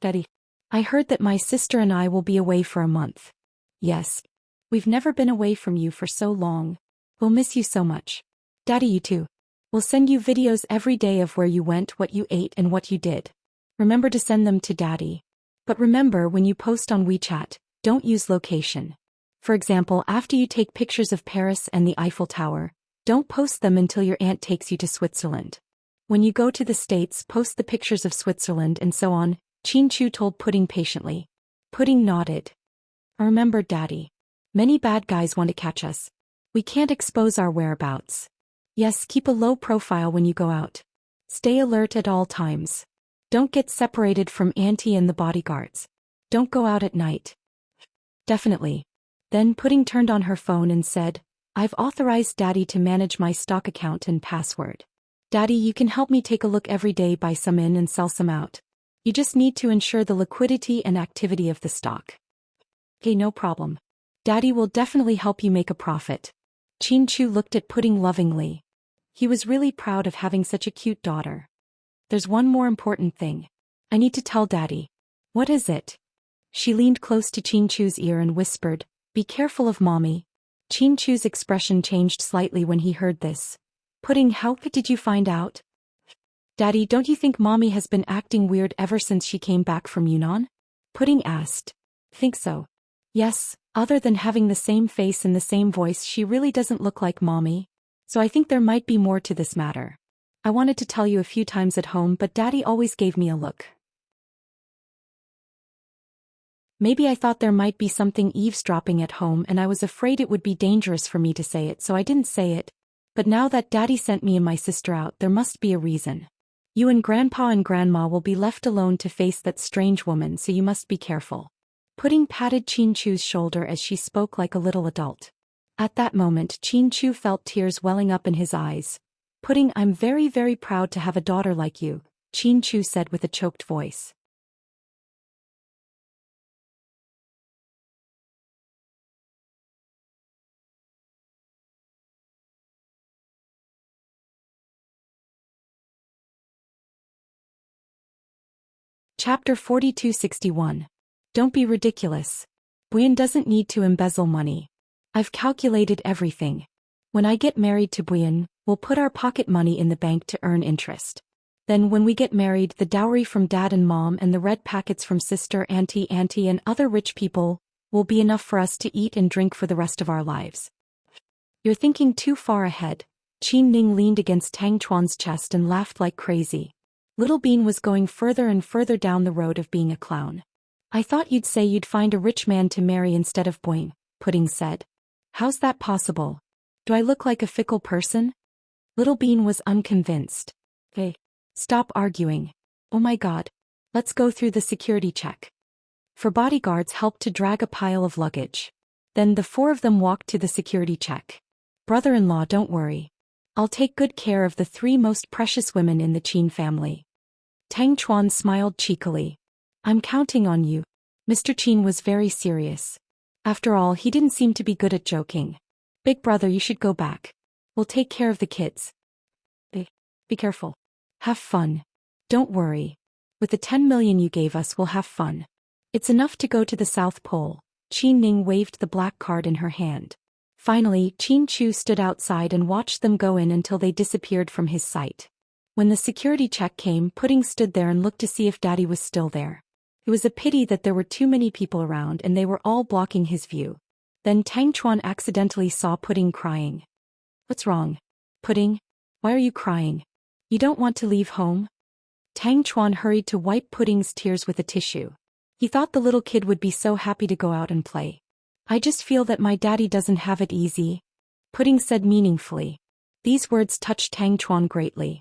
Daddy, I heard that my sister and I will be away for a month. Yes. We've never been away from you for so long. We'll miss you so much. Daddy, you too. We'll send you videos every day of where you went, what you ate, and what you did. Remember to send them to Daddy. But remember, when you post on WeChat, don't use location. For example, after you take pictures of Paris and the Eiffel Tower, don't post them until your aunt takes you to Switzerland. When you go to the States, post the pictures of Switzerland and so on, Qin Chu told Pudding patiently. Pudding nodded. Remember, Daddy. Many bad guys want to catch us. We can't expose our whereabouts. Yes, keep a low profile when you go out. Stay alert at all times. Don't get separated from Auntie and the bodyguards. Don't go out at night. Definitely. Then Pudding turned on her phone and said, I've authorized Daddy to manage my stock account and password. Daddy, you can help me take a look every day, buy some in and sell some out. You just need to ensure the liquidity and activity of the stock. Okay, no problem. Daddy will definitely help you make a profit. Qin Chu looked at Pudding lovingly. He was really proud of having such a cute daughter. There's one more important thing. I need to tell Daddy. What is it? She leaned close to Qin Chu's ear and whispered, Be careful of Mommy. Qin Chu's expression changed slightly when he heard this. Pudding, how did you find out? Daddy, don't you think Mommy has been acting weird ever since she came back from Yunnan? Pudding asked. Think so. Yes, other than having the same face and the same voice, she really doesn't look like Mommy. So I think there might be more to this matter. I wanted to tell you a few times at home, but Daddy always gave me a look. Maybe I thought there might be something eavesdropping at home and I was afraid it would be dangerous for me to say it, so I didn't say it. But now that Daddy sent me and my sister out, there must be a reason. You and Grandpa and Grandma will be left alone to face that strange woman, so you must be careful. Pudding patted Qin Chu's shoulder as she spoke like a little adult. At that moment, Qin Chu felt tears welling up in his eyes. Pudding, I'm very, very proud to have a daughter like you, Qin Chu said with a choked voice. Chapter 4261. Don't be ridiculous. Buyen doesn't need to embezzle money. I've calculated everything. When I get married to Buyen, we'll put our pocket money in the bank to earn interest. Then when we get married, the dowry from Dad and Mom and the red packets from Sister, Auntie, and other rich people will be enough for us to eat and drink for the rest of our lives. You're thinking too far ahead. Qin Ning leaned against Tang Chuan's chest and laughed like crazy. Little Bean was going further and further down the road of being a clown. I thought you'd say you'd find a rich man to marry instead of Boing, Pudding said. How's that possible? Do I look like a fickle person? Little Bean was unconvinced. Hey, stop arguing. Oh my god. Let's go through the security check. Four bodyguards helped to drag a pile of luggage. Then the four of them walked to the security check. Brother-in-law, don't worry. I'll take good care of the three most precious women in the Qin family. Tang Chuan smiled cheekily. I'm counting on you. Mr. Qin was very serious. After all, he didn't seem to be good at joking. Big brother, you should go back. We'll take care of the kids. Be careful. Have fun. Don't worry. With the 10 million you gave us, we'll have fun. It's enough to go to the South Pole. Qin Ning waved the black card in her hand. Finally, Qin Chu stood outside and watched them go in until they disappeared from his sight. When the security check came, Pudding stood there and looked to see if Daddy was still there. It was a pity that there were too many people around and they were all blocking his view. Then Tang Chuan accidentally saw Pudding crying. What's wrong? Pudding? Why are you crying? You don't want to leave home? Tang Chuan hurried to wipe Pudding's tears with a tissue. He thought the little kid would be so happy to go out and play. I just feel that my daddy doesn't have it easy, Pudding said meaningfully. These words touched Tang Chuan greatly.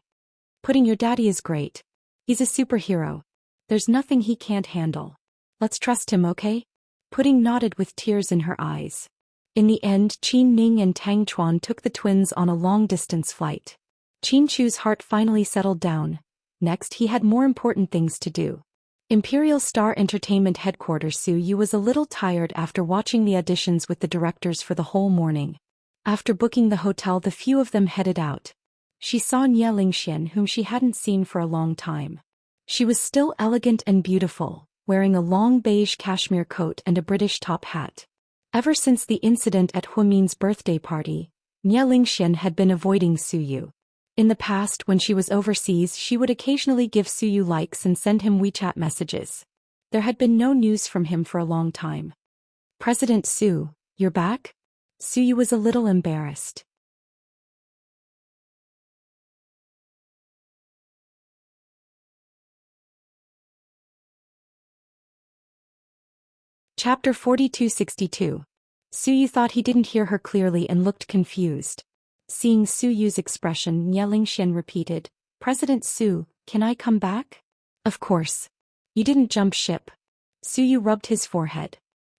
Pudding, your daddy is great. He's a superhero. There's nothing he can't handle. Let's trust him, okay? Pudding nodded with tears in her eyes. In the end, Qin Ning and Tang Chuan took the twins on a long-distance flight. Qin Chu's heart finally settled down. Next, he had more important things to do. Imperial Star Entertainment headquarters. Su Yu was a little tired after watching the auditions with the directors for the whole morning. After booking the hotel, the few of them headed out. She saw Nie Lingxian, whom she hadn't seen for a long time. She was still elegant and beautiful, wearing a long beige cashmere coat and a British top hat. Ever since the incident at Huamin's birthday party, Nie Lingxian had been avoiding Su Yu. In the past, when she was overseas, she would occasionally give Su Yu likes and send him WeChat messages. There had been no news from him for a long time. President Su, you're back? Su Yu was a little embarrassed. Chapter 4262. Su Yu thought he didn't hear her clearly and looked confused. Seeing Su Yu's expression, Nie Lingxian repeated, President Su, can I come back? Of course. You didn't jump ship. Su Yu rubbed his forehead.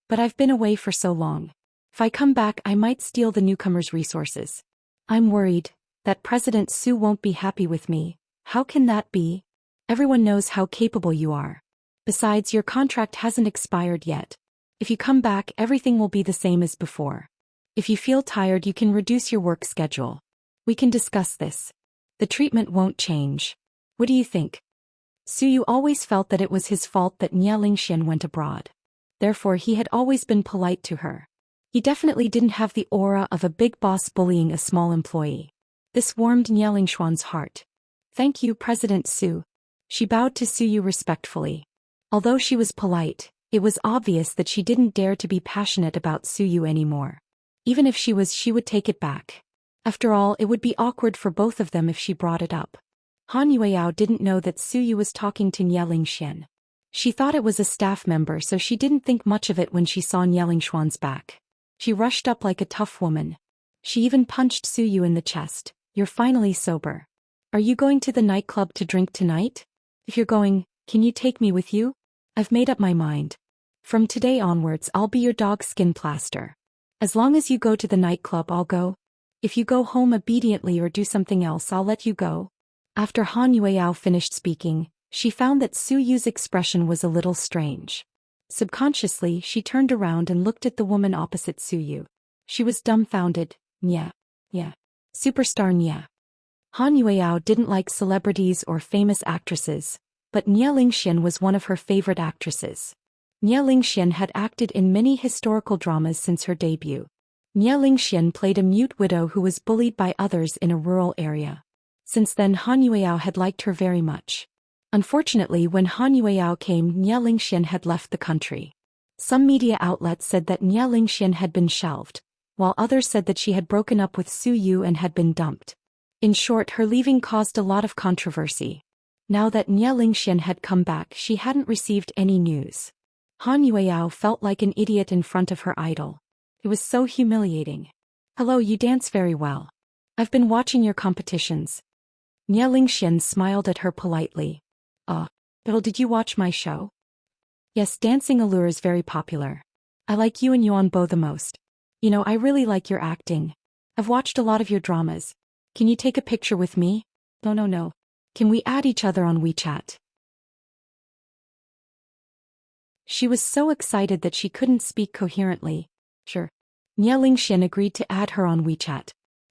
But I've been away for so long. If I come back, I might steal the newcomer's resources. I'm worried that President Su won't be happy with me. How can that be? Everyone knows how capable you are. Besides, your contract hasn't expired yet. If you come back, everything will be the same as before. If you feel tired, you can reduce your work schedule. We can discuss this. The treatment won't change. What do you think? Su Yu always felt that it was his fault that Nie Lingxian went abroad. Therefore, he had always been polite to her. He definitely didn't have the aura of a big boss bullying a small employee. This warmed Nie Lingxian's heart. Thank you, President Su. She bowed to Su Yu respectfully. Although she was polite, it was obvious that she didn't dare to be passionate about Su Yu anymore. Even if she would take it back. After all, it would be awkward for both of them if she brought it up. Han Yueyao didn't know that Su Yu was talking to Nie Lingxian. She thought it was a staff member, so she didn't think much of it when she saw Nie Lingxian's back. She rushed up like a tough woman. She even punched Su Yu in the chest. You're finally sober. Are you going to the nightclub to drink tonight? If you're going, can you take me with you? I've made up my mind. From today onwards, I'll be your dog skin plaster. As long as you go to the nightclub, I'll go. If you go home obediently or do something else, I'll let you go. After Han Yueyao finished speaking, she found that Su Yu's expression was a little strange. Subconsciously, she turned around and looked at the woman opposite Su Yu. She was dumbfounded. Yeah. Superstar Nie. Han Yueyao didn't like celebrities or famous actresses, but Nie Lingxian was one of her favorite actresses. Nie Lingxian had acted in many historical dramas since her debut. Nie Lingxian played a mute widow who was bullied by others in a rural area. Since then, Han Yueyao had liked her very much. Unfortunately, when Han Yueyao came, Nie Lingxian had left the country. Some media outlets said that Nie Lingxian had been shelved, while others said that she had broken up with Suyu and had been dumped. In short, her leaving caused a lot of controversy. Now that Nye Lingxian had come back, she hadn't received any news. Han Yueyao felt like an idiot in front of her idol. It was so humiliating. Hello, you dance very well. I've been watching your competitions. Nye Lingxian smiled at her politely. Bill, did you watch my show? Yes, Dancing Allure is very popular. I like you and Yuanbo the most. You know, I really like your acting. I've watched a lot of your dramas. Can you take a picture with me? No. Can we add each other on WeChat? She was so excited that she couldn't speak coherently. Sure. Nye Lingxian agreed to add her on WeChat.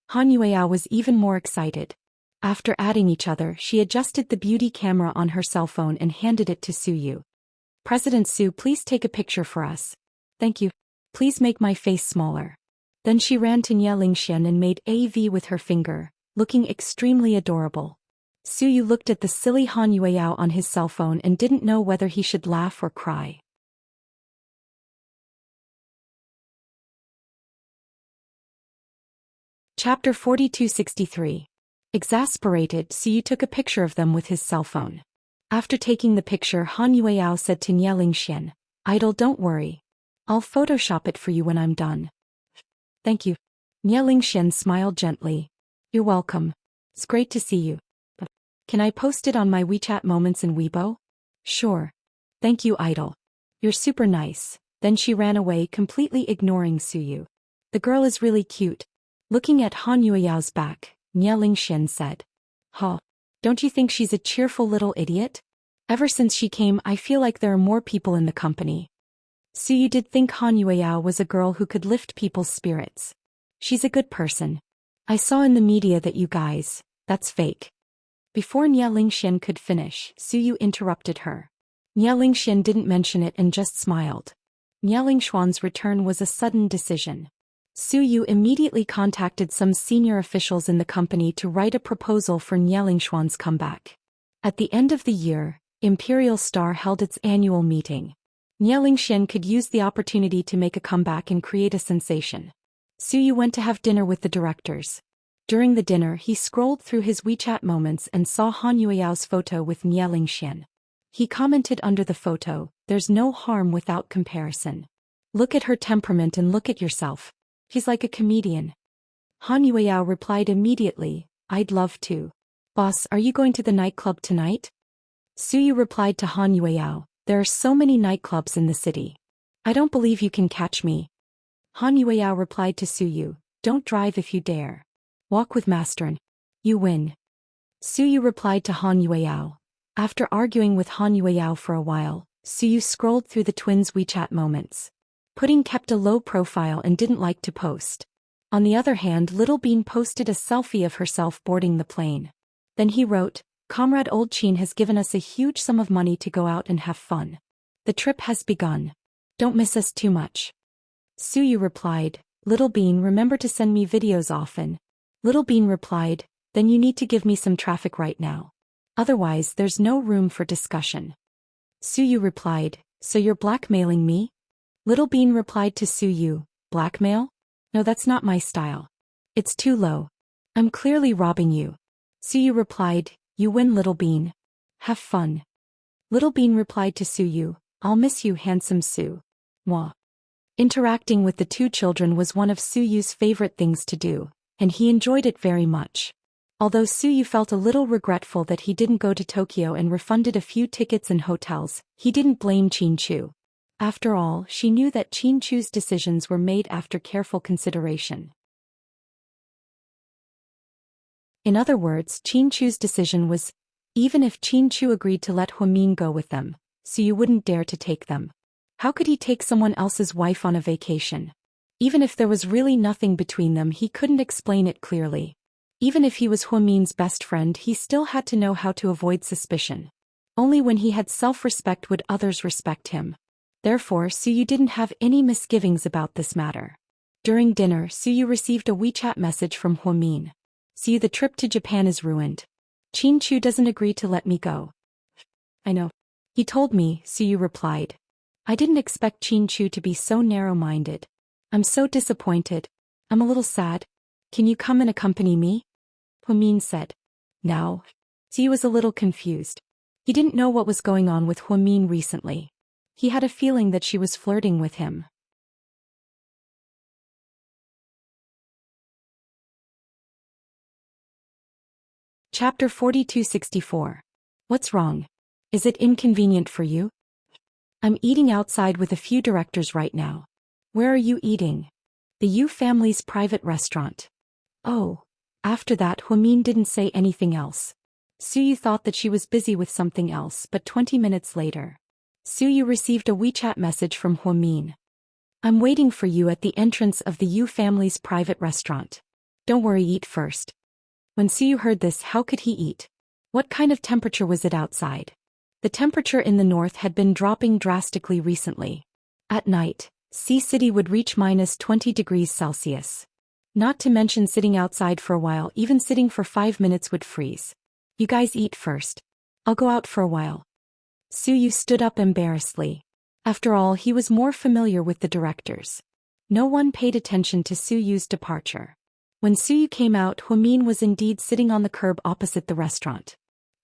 Han Yueyao was even more excited. After adding each other, she adjusted the beauty camera on her cell phone and handed it to Suyu. President Su, please take a picture for us. Thank you. Please make my face smaller. Then she ran to Nye Lingxian and made a V with her finger, looking extremely adorable. Suyu looked at the silly Han Yueyao on his cell phone and didn't know whether he should laugh or cry. Chapter 4263. Exasperated, Suyu took a picture of them with his cell phone. After taking the picture, Han Yueyao said to Nye Lingxian, "Idol, don't worry. I'll Photoshop it for you when I'm done." Thank you. Nye Lingxian smiled gently. You're welcome. It's great to see you. Can I post it on my WeChat Moments in Weibo? Sure. Thank you, Idol. You're super nice. Then she ran away, completely ignoring Suyu. The girl is really cute. Looking at Han Yueyao's back, Nye Lingxian said. Don't you think she's a cheerful little idiot? Ever since she came, I feel like there are more people in the company. Suyu did think Han Yueyao was a girl who could lift people's spirits. She's a good person. I saw in the media that you guys, that's fake. Before Nye Lingxian could finish, Suyu interrupted her. Nye Lingxian didn't mention it and just smiled. Nye Lingshuan's return was a sudden decision. Suyu immediately contacted some senior officials in the company to write a proposal for Nye Lingshuan's comeback. At the end of the year, Imperial Star held its annual meeting. Nye Lingxian could use the opportunity to make a comeback and create a sensation. Suyu went to have dinner with the directors. During the dinner, he scrolled through his WeChat Moments and saw Han Yueyao's photo with Nye Lingxian. He commented under the photo, "There's no harm without comparison. Look at her temperament and look at yourself. She's like a comedian." Han Yueyao replied immediately, "I'd love to. Boss, are you going to the nightclub tonight?" Suyu replied to Han Yueyao, "There are so many nightclubs in the city. I don't believe you can catch me." Han Yueyao replied to Suyu, "Don't drive if you dare. Walk with Master and you win." Suyu replied to Han Yueyao. After arguing with Han Yueyao for a while, Suyu scrolled through the twins' WeChat Moments. Pudding kept a low profile and didn't like to post. On the other hand, Little Bean posted a selfie of herself boarding the plane. Then he wrote, "Comrade Old Chin has given us a huge sum of money to go out and have fun. The trip has begun. Don't miss us too much." Suyu replied, "Little Bean, remember to send me videos often." Little Bean replied, "Then you need to give me some traffic right now. Otherwise, there's no room for discussion." Suyu replied, "So you're blackmailing me?" Little Bean replied to Suyu, "Blackmail? No, that's not my style. It's too low. I'm clearly robbing you." Suyu replied, "You win, Little Bean. Have fun." Little Bean replied to Suyu, "I'll miss you, handsome Su." Mwah. Interacting with the two children was one of Suyu's favorite things to do, and he enjoyed it very much. Although Suyu felt a little regretful that he didn't go to Tokyo and refunded a few tickets and hotels, he didn't blame Chin-Chu. After all, she knew that Chin-Chu's decisions were made after careful consideration. In other words, Chin-Chu's decision was, even if Chin-Chu agreed to let Huamin go with them, Suyu wouldn't dare to take them. How could he take someone else's wife on a vacation? Even if there was really nothing between them, he couldn't explain it clearly. Even if he was Huamin's best friend, he still had to know how to avoid suspicion. Only when he had self-respect would others respect him. Therefore, Suyu didn't have any misgivings about this matter. During dinner, Suyu received a WeChat message from Huamin. "Suyu, the trip to Japan is ruined. Chin-Chu doesn't agree to let me go." "I know. He told me," Suyu replied. "I didn't expect Chin-Chu to be so narrow-minded. I'm so disappointed." I'm a little sad. Can you come and accompany me? Huamin said. Now. Siyu was a little confused. He didn't know what was going on with Huamin recently. He had a feeling that she was flirting with him. Chapter 4264. What's wrong? Is it inconvenient for you? I'm eating outside with a few directors right now. Where are you eating? The Yu family's private restaurant. Oh. After that, Huamin didn't say anything else. Suyu thought that she was busy with something else, but 20 minutes later, Suyu received a WeChat message from Huamin. I'm waiting for you at the entrance of the Yu family's private restaurant. Don't worry, eat first. When Suyu heard this, how could he eat? What kind of temperature was it outside? The temperature in the north had been dropping drastically recently. At night, Sea City would reach -20 degrees Celsius. Not to mention sitting outside for a while, even sitting for 5 minutes would freeze. You guys eat first. I'll go out for a while. Suyu stood up embarrassedly. After all, he was more familiar with the directors. No one paid attention to Suyu's departure. When Suyu came out, Huamin was indeed sitting on the curb opposite the restaurant.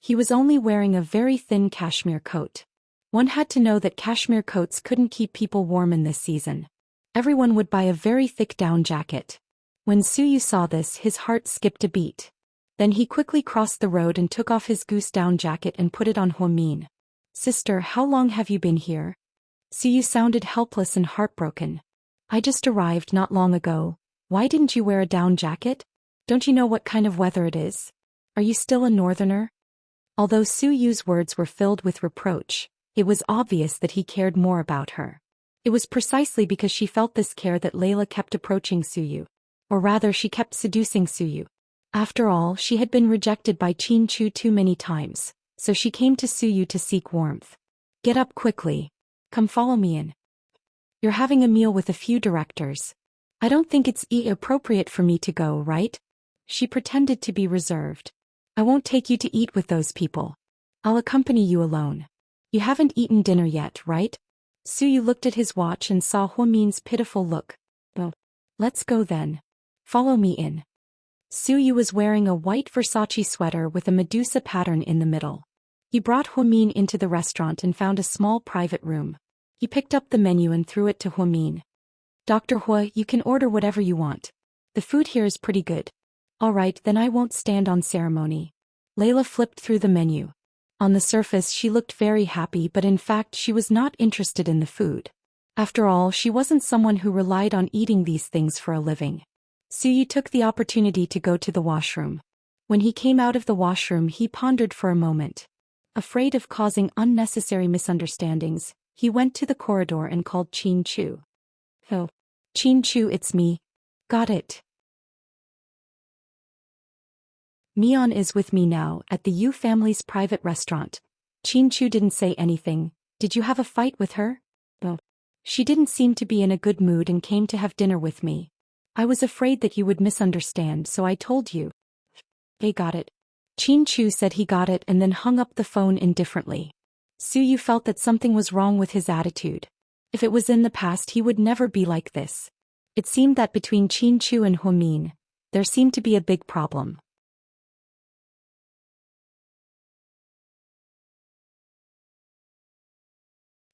He was only wearing a very thin cashmere coat. One had to know that cashmere coats couldn't keep people warm in this season. Everyone would buy a very thick down jacket. When Suyu saw this, his heart skipped a beat. Then he quickly crossed the road and took off his goose down jacket and put it on Huamin. Sister, how long have you been here? Suyu sounded helpless and heartbroken. I just arrived not long ago. Why didn't you wear a down jacket? Don't you know what kind of weather it is? Are you still a northerner? Although Suyu's words were filled with reproach, it was obvious that he cared more about her. It was precisely because she felt this care that Layla kept approaching Suyu. Or rather, she kept seducing Suyu. After all, she had been rejected by Qin Chu too many times, so she came to Suyu to seek warmth. Get up quickly. Come follow me in. You're having a meal with a few directors. I don't think it's appropriate for me to go, right? She pretended to be reserved. I won't take you to eat with those people. I'll accompany you alone. You haven't eaten dinner yet, right? Suyu looked at his watch and saw Huamin's pitiful look. Well, let's go then. Follow me in. Suyu was wearing a white Versace sweater with a Medusa pattern in the middle. He brought Huamin into the restaurant and found a small private room. He picked up the menu and threw it to Huamin. Dr. Hua, you can order whatever you want. The food here is pretty good. All right, then I won't stand on ceremony. Layla flipped through the menu. On the surface, she looked very happy, but in fact she was not interested in the food. After all, she wasn't someone who relied on eating these things for a living. Suyu took the opportunity to go to the washroom. When he came out of the washroom, he pondered for a moment. Afraid of causing unnecessary misunderstandings, he went to the corridor and called Qin Chu. Oh, Qin Chu, it's me. Got it. Mion is with me now at the Yu family's private restaurant. Qin Chu didn't say anything. Did you have a fight with her? Oh. She didn't seem to be in a good mood and came to have dinner with me. I was afraid that you would misunderstand, so I told you. They got it. Qin Chu said he got it and then hung up the phone indifferently. Suyu felt that something was wrong with his attitude. If it was in the past, he would never be like this. It seemed that between Qin Chu and Huamin, there seemed to be a big problem.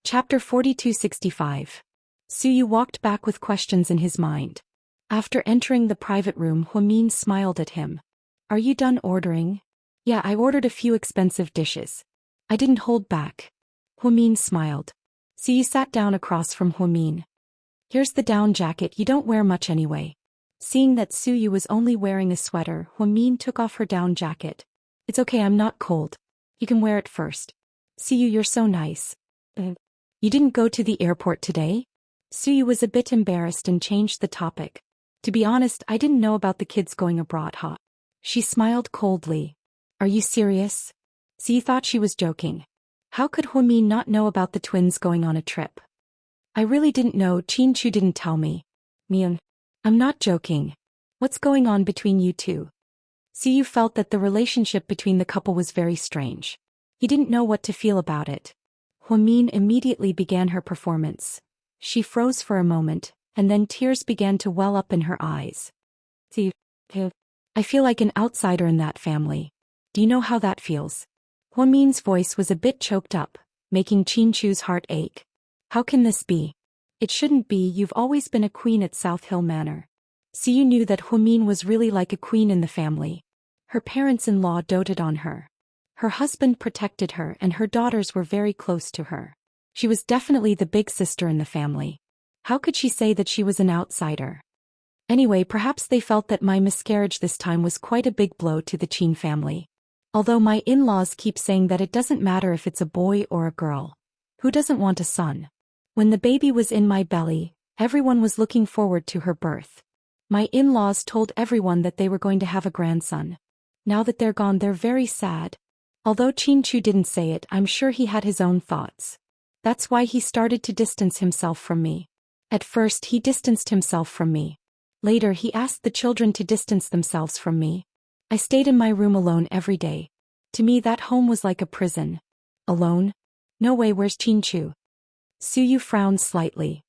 Chapter 4265. Suyu walked back with questions in his mind. After entering the private room, Huamin smiled at him. Are you done ordering? Yeah, I ordered a few expensive dishes. I didn't hold back. Huamin smiled. Suyu sat down across from Huamin. Here's the down jacket, you don't wear much anyway. Seeing that Suyu was only wearing a sweater, Huamin took off her down jacket. It's okay, I'm not cold. You can wear it first. Suyu, you're so nice. You didn't go to the airport today? Suyu was a bit embarrassed and changed the topic. To be honest, I didn't know about the kids going abroad, huh? She smiled coldly. Are you serious? Suyu thought she was joking. How could Huamin not know about the twins going on a trip? I really didn't know, Qin Chu didn't tell me. Mion. I'm not joking. What's going on between you two? Suyu felt that the relationship between the couple was very strange. He didn't know what to feel about it. Huamin immediately began her performance. She froze for a moment, and then tears began to well up in her eyes. See, I feel like an outsider in that family. Do you know how that feels? Huamin's voice was a bit choked up, making Qinchu's heart ache. How can this be? It shouldn't be. You've always been a queen at South Hill Manor. Siyu knew that Huamin was really like a queen in the family. Her parents-in-law doted on her. Her husband protected her and her daughters were very close to her. She was definitely the big sister in the family. How could she say that she was an outsider? Anyway, perhaps they felt that my miscarriage this time was quite a big blow to the Qin family. Although my in-laws keep saying that it doesn't matter if it's a boy or a girl. Who doesn't want a son? When the baby was in my belly, everyone was looking forward to her birth. My in-laws told everyone that they were going to have a grandson. Now that they're gone, they're very sad. Although Qinchu didn't say it, I'm sure he had his own thoughts. That's why he started to distance himself from me. At first he distanced himself from me. Later he asked the children to distance themselves from me. I stayed in my room alone every day. To me that home was like a prison. Alone? No way. Where's Qinchu? Suyu frowned slightly.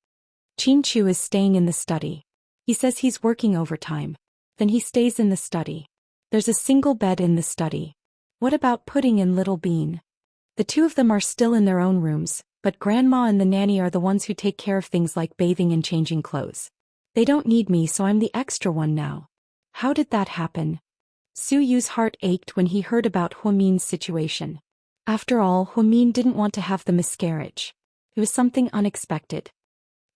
Qinchu is staying in the study. He says he's working overtime. Then he stays in the study. There's a single bed in the study. What about Pudding and Little Bean? The two of them are still in their own rooms, but Grandma and the nanny are the ones who take care of things like bathing and changing clothes. They don't need me, so I'm the extra one now. How did that happen? Suyu's heart ached when he heard about Huamin's situation. After all, Huamin didn't want to have the miscarriage. It was something unexpected.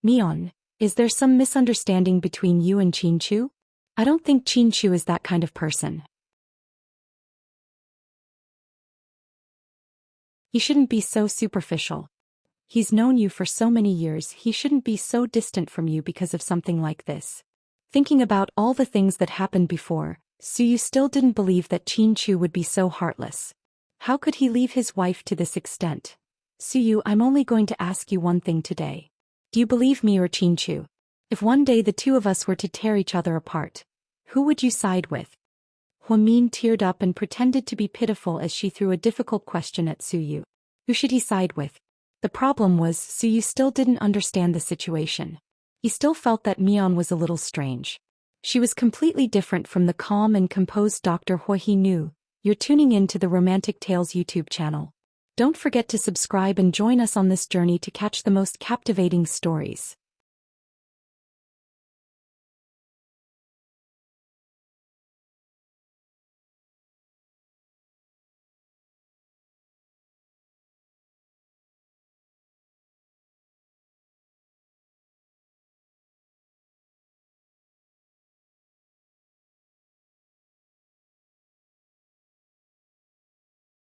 Mion, is there some misunderstanding between you and Qinchu? I don't think Qinchu is that kind of person. He shouldn't be so superficial. He's known you for so many years. He shouldn't be so distant from you because of something like this. Thinking about all the things that happened before, Suyu still didn't believe that Qinchu would be so heartless. How could he leave his wife to this extent? Suyu, I'm only going to ask you one thing today. Do you believe me or Qinchu? If one day the two of us were to tear each other apart, who would you side with? Huamin teared up and pretended to be pitiful as she threw a difficult question at Suyu. Who should he side with? The problem was, Suyu still didn't understand the situation. He still felt that Mion was a little strange. She was completely different from the calm and composed Dr. Hua he knew. You're tuning in to the Romantic Tales YouTube channel. Don't forget to subscribe and join us on this journey to catch the most captivating stories.